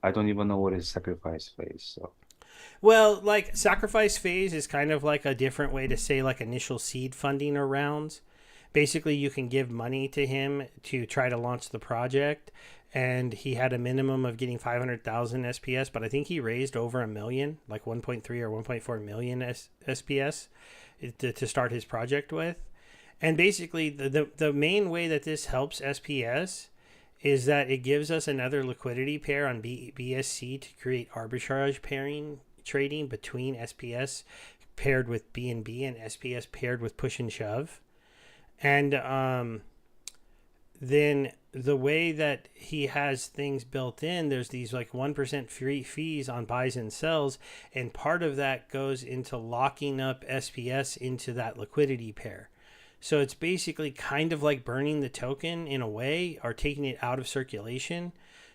I don't even know what is sacrifice phase. So. Well, like sacrifice phase is kind of like a different way to say like initial seed funding or rounds. Basically, you can give money to him to try to launch the project, and he had a minimum of getting 500,000 SPS, but I think he raised over $1 million, like 1.3 or 1.4 million SPS to start his project with. And basically, the main way that this helps SPS is that it gives us another liquidity pair on BSC to create arbitrage pairing trading between SPS paired with BNB and SPS paired with push and shove. And then the way that he has things built in, there's these like 1% free fees on buys and sells, and part of that goes into locking up SPS into that liquidity pair. So it's basically kind of like burning the token in a way or taking it out of circulation.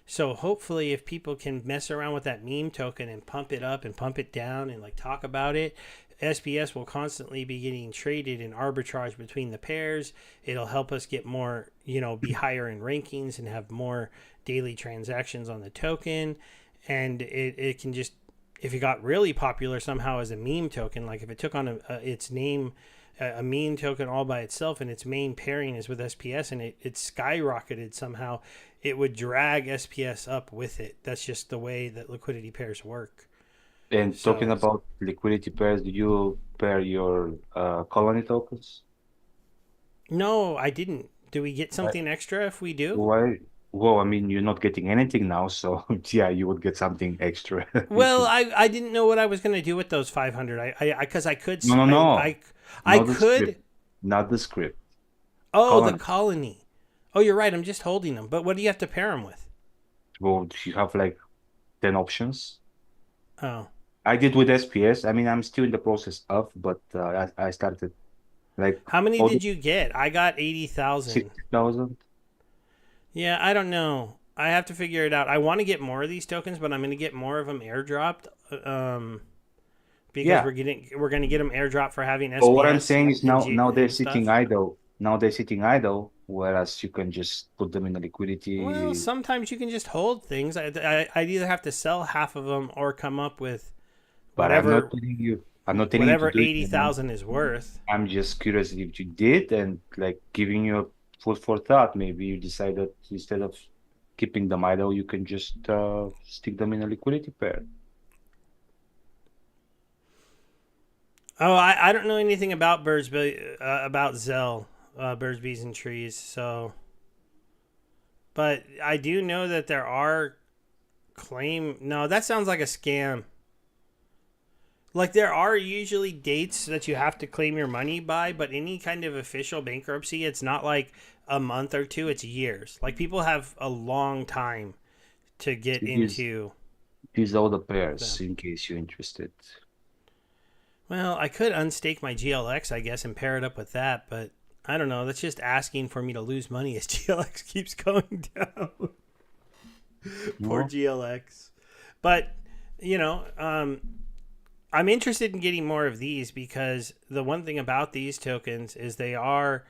So hopefully if people can mess around with that meme token and pump it up and pump it down and like talk about it, SPS will constantly be getting traded in arbitrage between the pairs. It'll help us get more, be higher in rankings and have more daily transactions on the token. And it can just, if it got really popular somehow as a meme token, like if it took on its name, a meme token all by itself and its main pairing is with SPS and it skyrocketed somehow, it would drag SPS up with it. That's just the way that liquidity pairs work. And talking about liquidity pairs, do you pair your colony tokens? No, I didn't. Do we get something extra if we do? Why? Well, I mean, you're not getting anything now, so yeah, you would get something extra. Well, I didn't know what I was going to do with those 500. Because I could. No. I could. Not the script. Oh, Colony. the colony. Oh, you're right. I'm just holding them. But what do you have to pair them with? Well, you have like 10 options. Oh, I did with SPS. I mean, I'm still in the process of, but I started like how many all the did you get? I got 80,000. 60,000. Yeah, I don't know. I have to figure it out. I want to get more of these tokens, but I'm going to get more of them airdropped. Because Yeah. we're going to get them airdropped for having But what I'm SPS saying is now they're and sitting stuff. idle. Now they're sitting idle, whereas you can just put them in the Well, liquidity. sometimes you can just hold things. I'd either have to sell half of them or come up with But I'm not whatever telling you. I'm not telling you to whatever do it, eighty man. thousand is worth. I'm just curious if you did and like giving you a food for thought. Maybe you decided instead of keeping them idle, you can just stick them in a liquidity pair. Oh, I don't know anything about about Zell, birds, bees, and trees. So, but I do know that there are claim. No, that sounds like a scam. Like there are usually dates that you have to claim your money by, but any kind of official bankruptcy, it's not like a month or two, it's years. Like people have a long time to get Use into use all the pairs them. in case you're interested. Well, I could unstake my GLX, I guess, and pair it up with that, but I don't know. That's just asking for me to lose money as GLX keeps going down. Poor No? GLX. But, you know, I'm interested in getting more of these because the one thing about these tokens is there are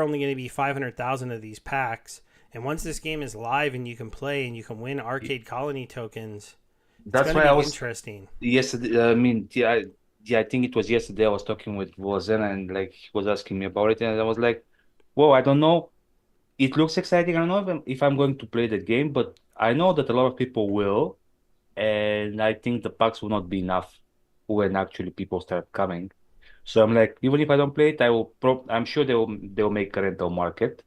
only going to be 500,000 of these packs, and once this game is live and you can play and you can win arcade colony tokens, it's That's going to why I be was interesting. yesterday. I mean, yeah, I think it was yesterday. I was talking with Vozen and like he was asking me about it, and I was like, "Whoa, I don't know. It looks exciting. I don't know if I'm going to play the game, but I know that a lot of people will, and I think the packs will not be enough when actually people start coming. So I'm like, even if I don't play it, I'm sure they'll make a rental market,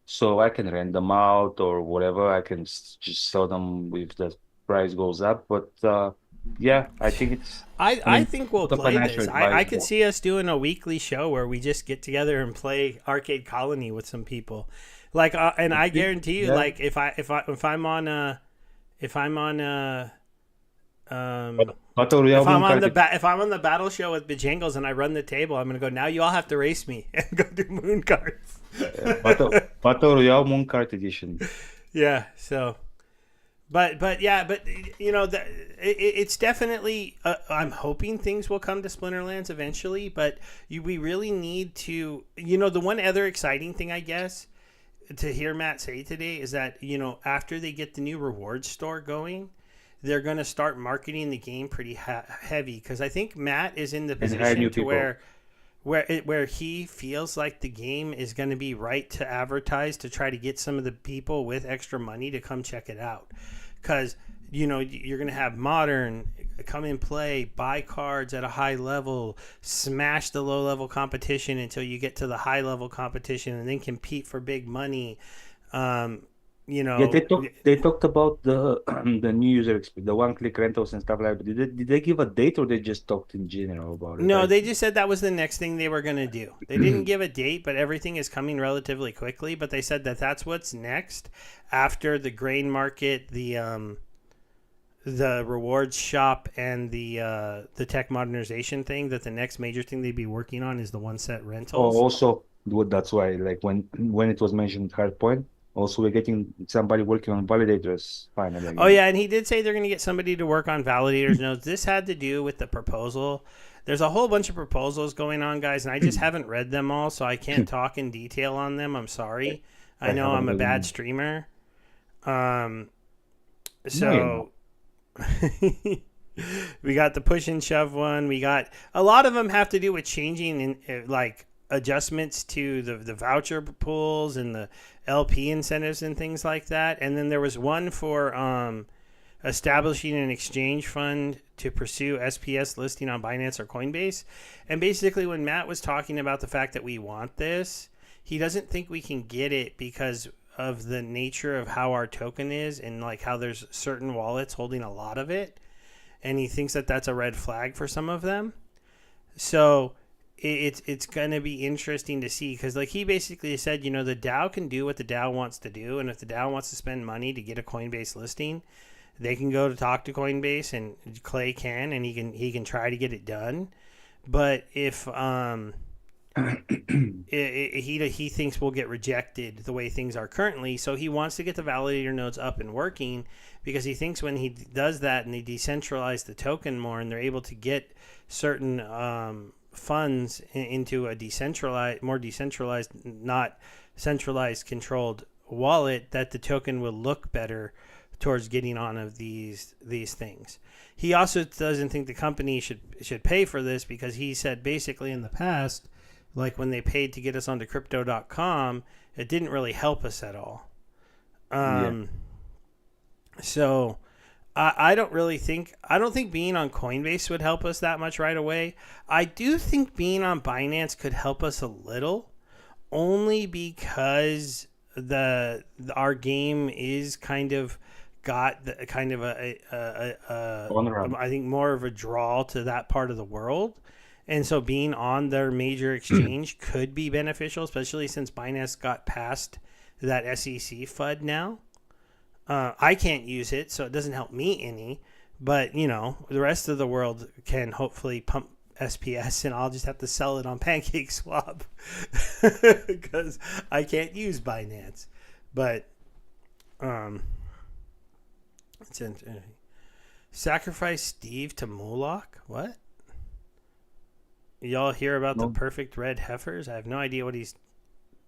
so I can rent them out or whatever. I can just sell them if the price goes up. But yeah, I think it's. I I mean, think we'll not a play financial this. I could advisor. see us doing a weekly show where we just get together and play Arcade Colony with some people. Like, and I guarantee you, Yeah. like, if I'm on if I'm on um Battle Royale moon card. if I'm on the battle show with Bejangles and I run the table, I'm gonna go. Now you all have to race me and go do moon cards. Battle Royale moon card edition. Yeah. So, but yeah, but you know that it's definitely. I'm hoping things will come to Splinterlands eventually, but we really need to. You know, the one other exciting thing, I guess, to hear Matt say today is that after they get the new rewards store going, they're going to start marketing the game pretty heavy because I think Matt is in the And hire position new to people. where he feels like the game is going to be right to advertise to try to get some of the people with extra money to come check it out because you're going to have modern come and play, buy cards at a high level, smash the low level competition until you get to the high level competition and then compete for big money. um, you Yeah, know they talked about the the new user experience, the one-click rentals and stuff like that. Did they give a date or they just talked in general about it? No, they just said that was the next thing they were going to do. They didn't give a date, but everything is coming relatively quickly. But they said that that's what's next after the grain market, the rewards shop, and the tech modernization thing. That the next major thing they'd be working on is the one set Oh, rentals. also, that's why, like when it was mentioned Hardpoint, also we're getting somebody working on validators finally Oh again. yeah, and he did say they're going to get somebody to work on validators nodes. This had to do with the proposal. There's a whole bunch of proposals going on, guys, and I just haven't read them all, so I can't talk in detail on them. I'm sorry. I I know haven't I'm a bad really. streamer. Um, No, you know. so we got the push and shove one. We got a lot of them have to do with changing in like adjustments to the voucher pools and the LP incentives and things like that. And then there was one for establishing an exchange fund to pursue SPS listing on Binance or Coinbase. And basically, when Matt was talking about the fact that we want this, he doesn't think we can get it because of the nature of how our token is and like how there's certain wallets holding a lot of it. And he thinks that that's a red flag for some of them. So it's going to be interesting to see because like he basically said, you know, the DAO can do what the DAO wants to do, and if the DAO wants to spend money to get a Coinbase listing, they can go to talk to Coinbase, and Clay can, and he can try to get it done. But if he thinks will get rejected the way things are currently. So he wants to get the validator nodes up and working because he thinks when he does that and they decentralize the token more and they're able to get certain funds into a decentralized, more decentralized, not centralized controlled wallet, that the token will look better towards getting on of these things. He also doesn't think the company should pay for this because he said basically in the past, like when they paid to get us onto crypto.com, it didn't really help us at all. Yeah. So I don't think being on Coinbase would help us that much right away. I do think being on Binance could help us a little, only because our game is kind of got the, kind of On ramp. I think more of a draw to that part of the world. And so being on their major exchange could be beneficial, especially since Binance got past that SEC FUD now. I can't use it, so it doesn't help me any. But, you know, the rest of the world can hopefully pump SPS, and I'll just have to sell it on PancakeSwap because I can't use Binance. But it's interesting. Sacrifice Steve to Moloch? What? Y'all hear about the No, perfect red heifers? I have no idea what he's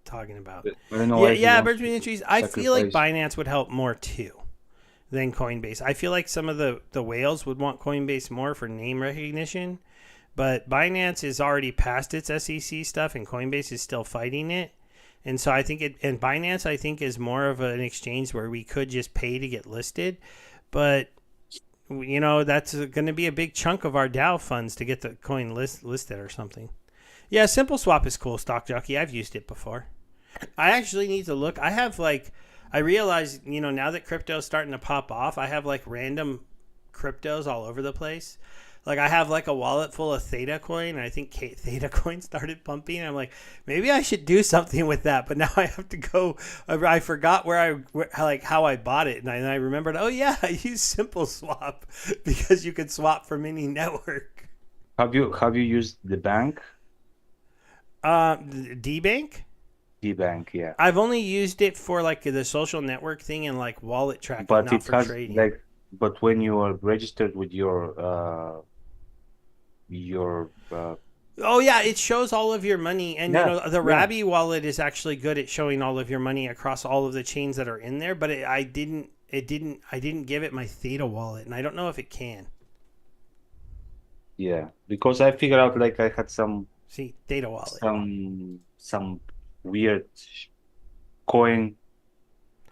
talking about. I don't know Yeah, why he yeah, wants Birds to Being Trees. I feel like sacrifice. Binance would help more too than Coinbase. I feel like some of the whales would want Coinbase more for name recognition, but Binance is already past its SEC stuff, and Coinbase is still fighting it. And so I think and Binance I think is more of an exchange where we could just pay to get listed, but you know that's going to be a big chunk of our DAO funds to get the coin listed or something. Yeah, Simple Swap is cool, Stock Jockey. I've used it before. I actually need to look. I have like, I realize, you know, now that crypto's starting to pop off, I have like random cryptos all over the place. Like I have like a wallet full of Theta coin, and I think Theta coin started pumping. And I'm like, maybe I should do something with that. But now I have to go. I forgot like how I bought it, and I remembered. Oh yeah, I use Simple Swap because you could swap from any network. Have you used the bank? D Bank. The bank, yeah. I've only used it for like the social network thing and like wallet tracking, But not it for has trading. like, but when you are registered with your Oh yeah, it shows all of your money, and you yeah, know the yeah, Rabby wallet is actually good at showing all of your money across all of the chains that are in there. But I didn't give it my Theta wallet, and I don't know if it can. yeah. Because I figured out like I had See, Theta wallet. some weird coin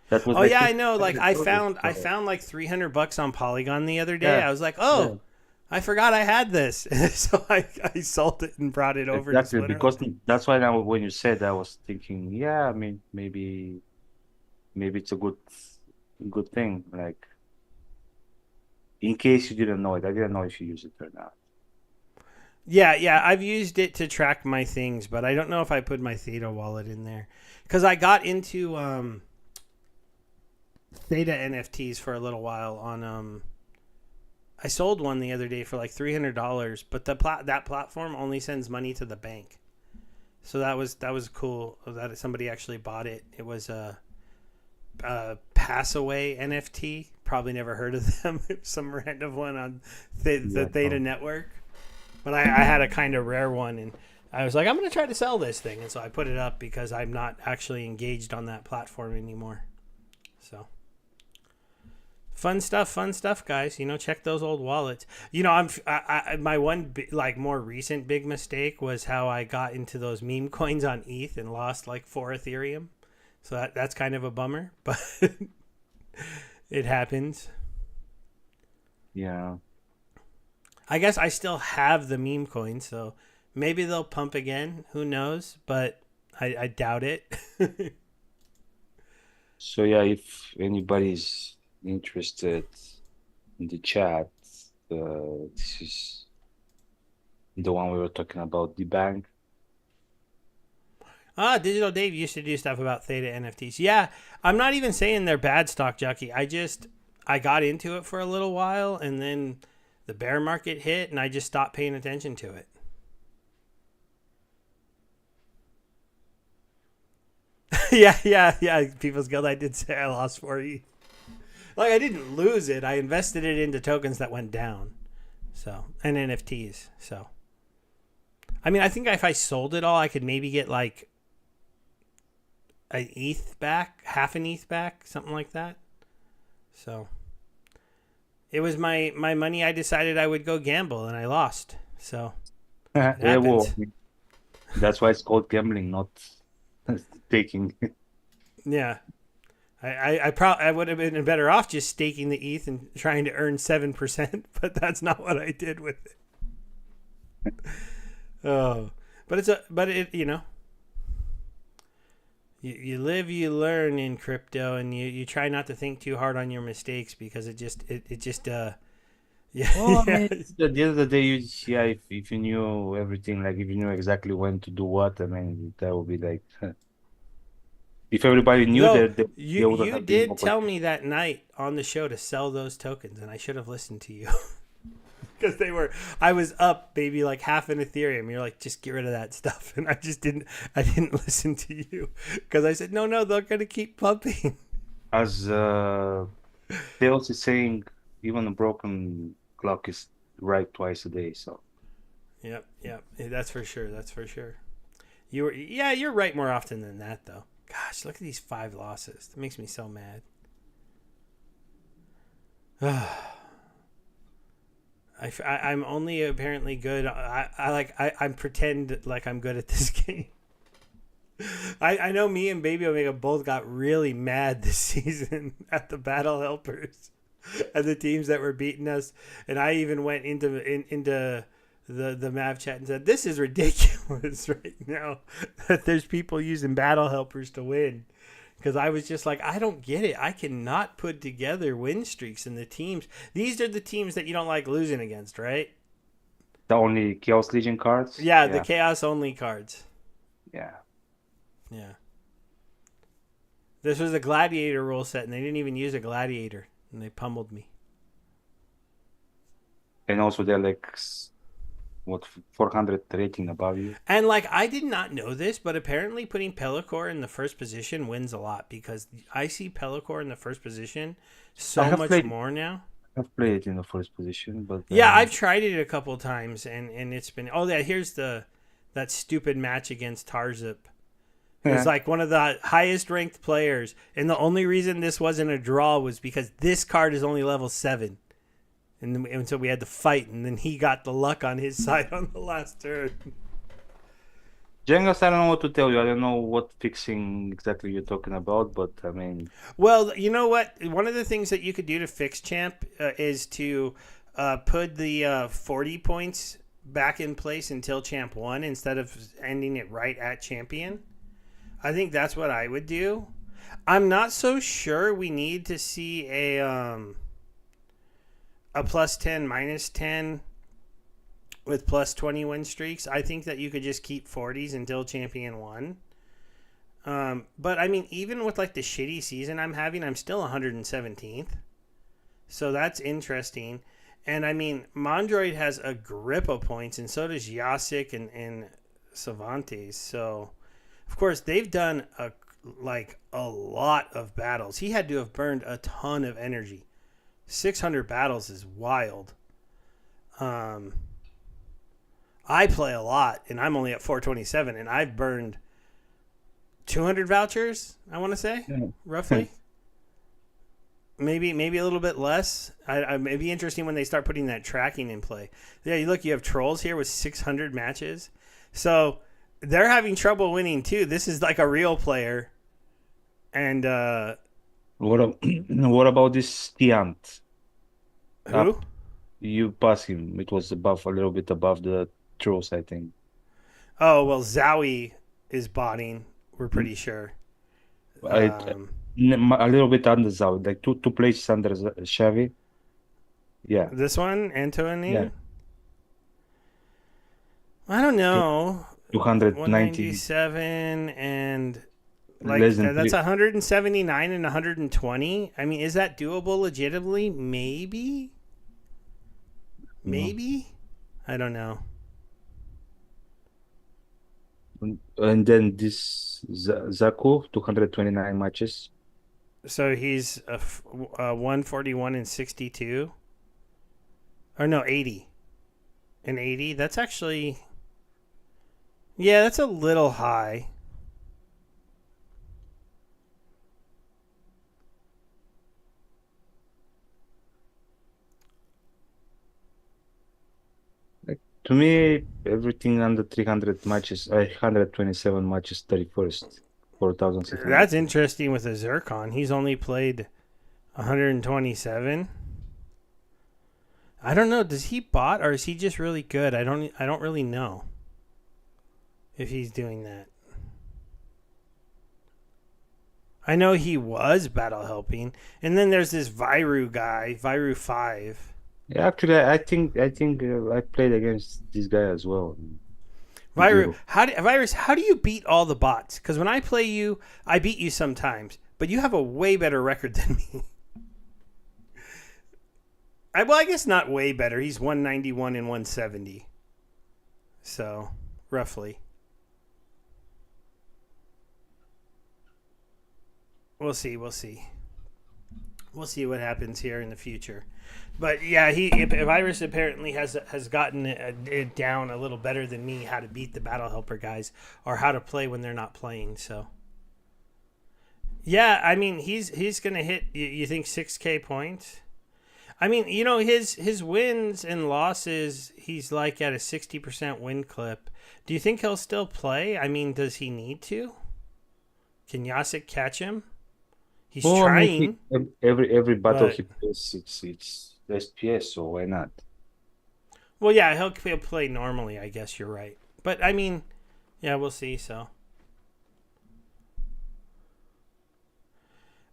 that was Oh like yeah, I know. Like $600. I So found like $300 on Polygon the other day. yeah, I was like, yeah. oh, I forgot I had this, so I sold it and brought it over to Exactly, Splinter. because that's why now when you said I was thinking, yeah, I mean maybe it's a good thing. Like in case you didn't know it, I didn't know if you use it or not. Yeah, yeah, I've used it to track my things, but I don't know if I put my Theta wallet in there because I got into Theta NFTs for a little while on I sold one the other day for like $300, but that platform only sends money to the bank. So that was cool that somebody actually bought it. It was a pass away NFT. Probably never heard of them. Some random one on the Yeah, Theta no. network. But I had a kind of rare one, and I was like, I'm going to try to sell this thing. And so I put it up because I'm not actually engaged on that platform anymore. So fun stuff, guys. You know, check those old wallets. You know, my one like more recent big mistake was how I got into those meme coins on ETH and lost like 4 Ethereum. So that's kind of a bummer, but it happens. Yeah. I guess I still have the meme coins, so maybe they'll pump again. Who knows? But I doubt it. So yeah, if anybody's interested in the chat, this is the one we were talking about, the bank. Digital Dave used to do stuff about Theta NFTs. Yeah, I'm not even saying they're bad, stock jockey. I got into it for a little while, and then the bear market hit, and I just stopped paying attention to it. yeah. People's Guild, I did say I lost 40. Like, I didn't lose it. I invested it into tokens that went down. So, and NFTs. So, I mean, I think if I sold it all, I could maybe get like an ETH back, half an ETH back, something like that. So, it was my money. I decided I would go gamble, and I lost. So, it Yeah, well, happens. that's why it's called gambling, not taking. Yeah. I would have been better off just staking the ETH and trying to earn 7%, but that's not what I did with it. Oh, but it you live, you learn in crypto, and you try not to think too hard on your mistakes, because it just yeah. Well, I Yeah. mean, at the end of the day, yeah, if you knew everything, like if you knew exactly when to do what, I mean, that would be like, if everybody knew Though that, they wouldn't you have been did more tell me that night on the show to sell those tokens, and I should have listened to you. Because I was up maybe like half an Ethereum. You're like, just get rid of that stuff. And I didn't listen to you. Because I said, no, they're going to keep pumping. as Tails is saying, even a broken clock is right twice a day. So Yep. That's for sure. That's for sure. Yeah, you're right more often than that, though. Gosh, look at these 5 losses. That makes me so mad. I'm only apparently good. I'm pretend like I'm good at this game. I know me and Bebeomega both got really mad this season at the battle helpers and the teams that were beating us, and I even went into the map chat and said, "This is ridiculous right now that there's people using battle helpers to win." Because I was just like, I don't get it. I cannot put together win streaks in the teams. These are the teams that you don't like losing against, right? the only Chaos Legion cards, Yeah, the yeah, chaos only cards. yeah. Yeah. This was a gladiator rule set, and they didn't even use a gladiator, and they pummeled me. And also they're like what 400 rating above you. And like, I did not know this, but apparently putting Pellicor in the first position wins a lot, because I see Pellicor in the first position I so have much played more now. I've played it in the first position, but Yeah, I've tried it a couple times, and it's been. Oh yeah, here's that stupid match against Tarzip. It was yeah. like one of the highest ranked players, and the only reason this wasn't a draw was because this card is only level 7. And so we had to fight, and then he got the luck on his side on the last turn. Jengos, I don't know what to tell you. I don't know what fixing exactly you're talking about, but I mean, Well, you know what? One of the things that you could do to fix Champ is to put the 40 points back in place until Champ 1 instead of ending it right at Champion. I think that's what I would do. I'm not so sure we need to see a plus 10, minus 10 with plus 20 win streaks. I think that you could just keep 40s until Champion 1. But I mean, even with like the shitty season I'm having, I'm still 117th. So that's interesting. And I mean, Mondroid has a grip of points, and so does Yasik and Savantes. So, of course, they've done a lot of battles. He had to have burned a ton of energy. 600 battles is wild. I play a lot, and I'm only at 427, and I've burned 200 vouchers, I want to say, roughly. Maybe a little bit less. It'd be interesting when they start putting that tracking in play. Yeah, you have Trolls here with 600 matches. So they're having trouble winning, too. This is like a real player. And what about this Tiant? who? You pass him. It was above, a little bit above the trolls, I think. Oh, well, Zowie is botting, we're Mm. pretty sure. I, a little bit under Zao, like two places under Chevy. Yeah, This one, yeah. Antoine? I don't know. 290, 197 and less like than that's three. 179 and 120. I mean, is that doable legitimately? No. Maybe. I don't know. And then this Zaku, 229 matches. So he's a 141 and 62, or no, 80 and 80. That's actually, yeah, that's a little high. Like, to me, everything under 300 matches, 127 matches, 31st, 4,600. That's interesting with a Zircon. He's only played 127. I don't know. Does he bot or is he just really good? I don't really know if he's doing that. I know he was battle helping, and then there's this Viru guy, Viru 5. Yeah, actually, I think I played against this guy as well. Viru, Zero. Virus, how do you beat all the bots? Because when I play you, I beat you sometimes, but you have a way better record than me. Well, I guess not way better. He's 191 and 170, so roughly. We'll see. We'll see. We'll see what happens here in the future. But yeah, Virus apparently has gotten it down a little better than me how to beat the battle helper guys or how to play when they're not playing. So yeah, I mean he's gonna hit. You think 6K points? I mean, you know his wins and losses. He's like at a 60% win clip. Do you think he'll still play? I mean, does he need to? Can Yasik catch him? He's Oh, I mean, trying, every battle but he plays, it's SPS, so why not? well, yeah, he'll play normally. I guess you're right. But I mean, yeah, we'll see. So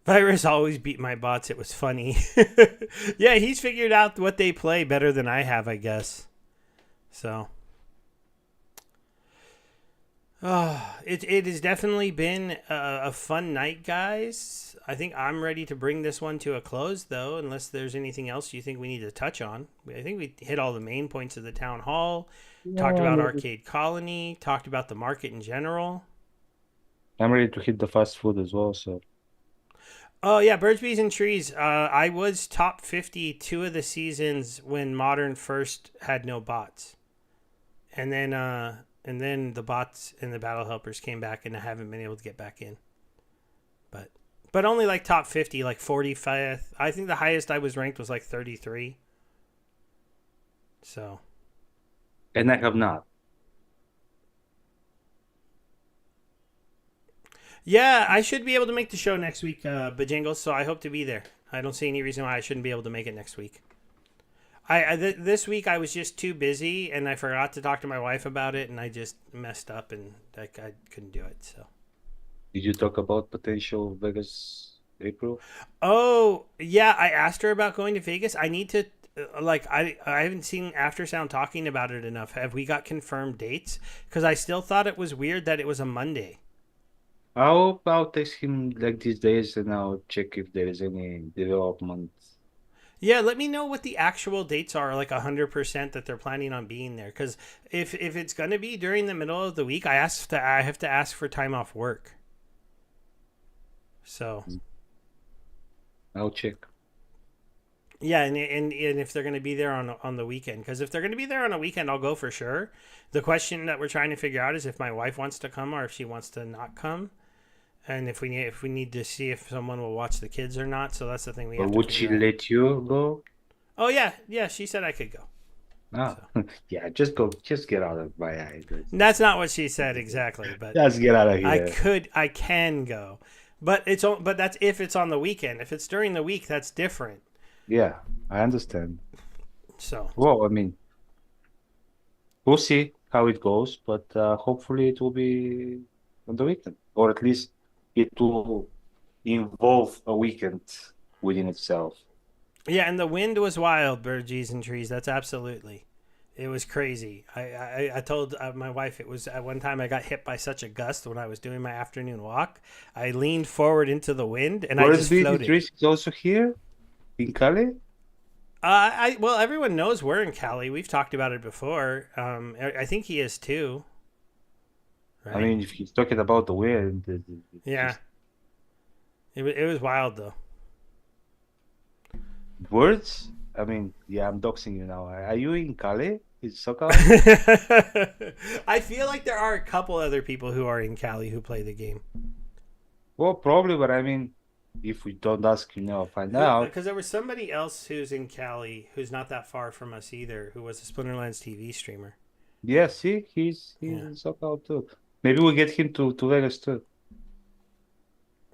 Virus always beat my bots. It was funny. Yeah, he's figured out what they play better than I have, I guess. So, it has definitely been a fun night, guys. I think I'm ready to bring this one to a close, though, unless there's anything else you think we need to touch on. I think we hit all the main points of the town hall, talked No, about Arcade Colony, talked about the market in general. I'm ready to hit the fast food as well. So Oh yeah, Birds, Bees, and Trees. I was top 50 two of the seasons when Modern first had no bots, and then the bots and the Battle Helpers came back, and I haven't been able to get back in. But but only like top 50, like 45th. I think the highest I was ranked was like 33. So and I have not. yeah, I should be able to make the show next week, Bajangles. So I hope to be there. I don't see any reason why I shouldn't be able to make it next week. This week I was just too busy and I forgot to talk to my wife about it and I just messed up and like I couldn't do it. So Did you talk about potential Vegas April? oh yeah, I asked her about going to Vegas. I need to like I haven't seen Aftersound talking about it enough. Have we got confirmed dates? Because I still thought it was weird that it was a Monday. I'll text him like these days and I'll check if there is any development. Yeah, let me know what the actual dates are, like 100% that they're planning on being there. Because if it's gonna be during the middle of the week, I have to ask for time off work. So I'll check. yeah, and if they're going to be there on the weekend, because if they're going to be there on a weekend, I'll go for sure. The question that we're trying to figure out is if my wife wants to come or if she wants to not come, and if we need to see if someone will watch the kids or not. So that's the thing we Or have to would she figure out. let you go? Oh yeah, she said I could go. Ah, So yeah, just go, just get out of my eyes. that's not what she said exactly, but Just get out of here. I can go, but that's if it's on the weekend. If it's during the week, that's different. Yeah, I understand. So Well, I mean, we'll see how it goes, but hopefully it will be on the weekend, or at least it will involve a weekend within itself. yeah, and the wind was wild, birdies and trees. That's absolutely. It was crazy. I told my wife it was at one time I got hit by such a gust when I was doing my afternoon walk. I leaned forward into the wind and I just Wordsby floated. Dietrich is also here in Cali. Well, everyone knows we're in Cali. We've talked about it before. I think he is too, I right? mean, if he's talking about the wind, it's Yeah, just it was wild though. words. I mean, yeah, I'm doxing you now. Are you in Cali? Is SoCal? I feel like there are a couple other people who are in Cali who play the game. Well, probably, but I mean, if we don't ask, find out. Because there was somebody else who's in Cali who's not that far from us either, who was a Splinterlands TV streamer. Yeah, see, he's Yeah, in SoCal too. Maybe we'll get him to Vegas too.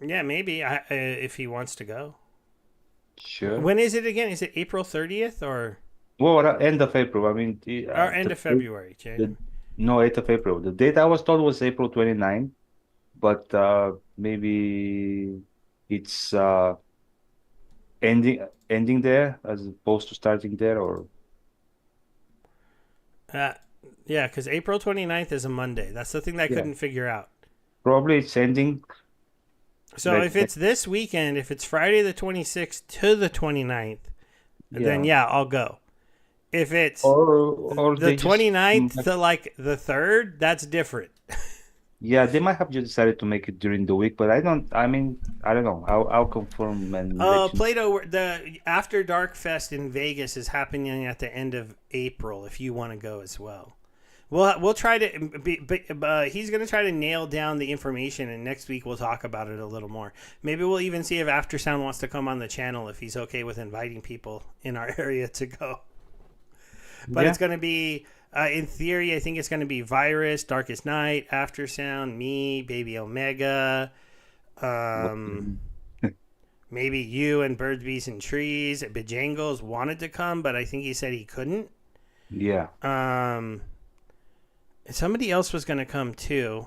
yeah, maybe if he wants to go. Sure. When is it again? Is it April 30th Well, end of April. I mean, or end of February? the January. no, 8th of April. The date I was told was April 29, but maybe it's ending there as opposed to starting there, or Uh, yeah, because April 29th is a Monday. That's the thing that I yeah, couldn't figure out. probably it's ending So like if it's this weekend, if it's Friday the 26th to the 29th, then yeah, yeah, I'll go. If it's or the they just 29th to like the 3rd, that's different. yeah, they might have just decided to make it during the week, but I don't. I mean, I don't know. I'll confirm and let you. Plato, the After Dark Fest in Vegas is happening at the end of April. If you want to go as well, we'll try to. He's going to try to nail down the information, and next week we'll talk about it a little more. Maybe we'll even see if Aftersound wants to come on the channel if he's okay with inviting people in our area to go. But Yeah. it's going to be. In theory, I think it's going to be Virus, Darkest Night, Aftersound, me, Baby Omega, um, maybe you and Birds, Bees, and Trees. Bejangles wanted to come, but I think he said he couldn't. Yeah. Um, somebody else was going to come too.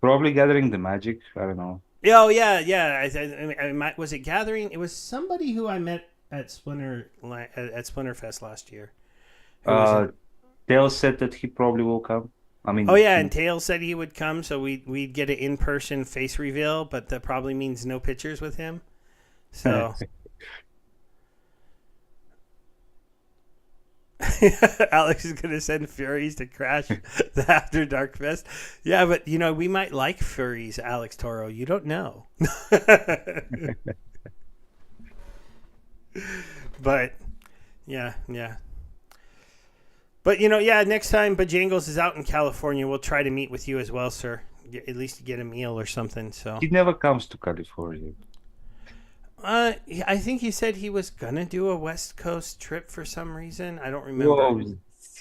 Probably gathering the magic. I don't know. Oh yeah, yeah. Was it Gathering? It was somebody who I met at Splinterfest last year. Who was Uh, in? Dale said that he probably will come. I Oh mean, yeah, and Tails said he would come, so we'd get an in person face reveal, but that probably means no pictures with him. So Alex is gonna send furries to crash the After Dark Fest. Yeah, but we might like furries, Alex Toro. You don't know. But yeah, yeah. But yeah. Next time Bojangles is out in California, we'll try to meet with you as well, sir. At least get a meal or something. So he never comes to California. I think he said he was gonna do a West Coast trip for some reason. I don't remember. Well,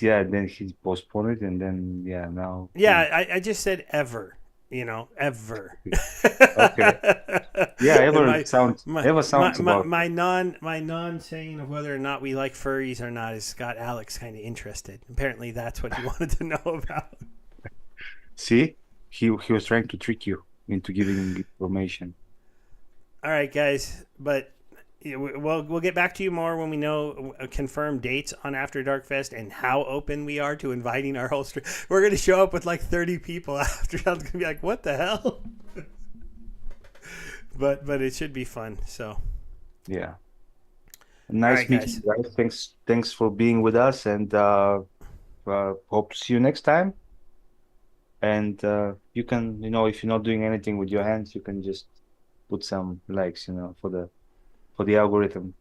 yeah, then he postponed it, and then yeah, now Yeah, I just said ever. Ever. okay. Yeah, And my ever sounds about my non saying of whether or not we like furries or not has got Alex kind of interested. Apparently, that's what he wanted to know about. see, he was trying to trick you into giving information. All right, guys, but we'll get back to you more when we know confirmed dates on After Dark Fest and how open we are to inviting our whole stream. We're going to show up with like 30 people after. I'm going to be like, what the hell? but it should be fun. So Yeah, all nice right, meeting guys. you guys. Thanks for being with us, and hope to see you next time. And you can, if you're not doing anything with your hands, you can just put some likes, for the algorithm.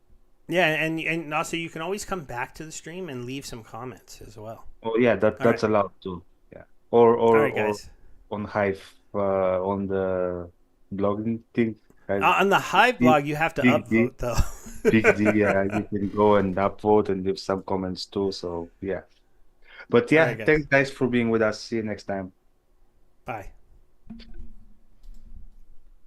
Yeah, and also you can always come back to the stream and leave some comments as well. Oh yeah, that All right, that's allowed too. Yeah, or all or right, or guys. on Hive, on the blogging thing. Hive, On the Hive big blog, you have to big D, upvote though. big D. Yeah, you can go and upvote and leave some comments too. So yeah, but All yeah, right, guys. thanks guys for being with us. See you next time. Bye.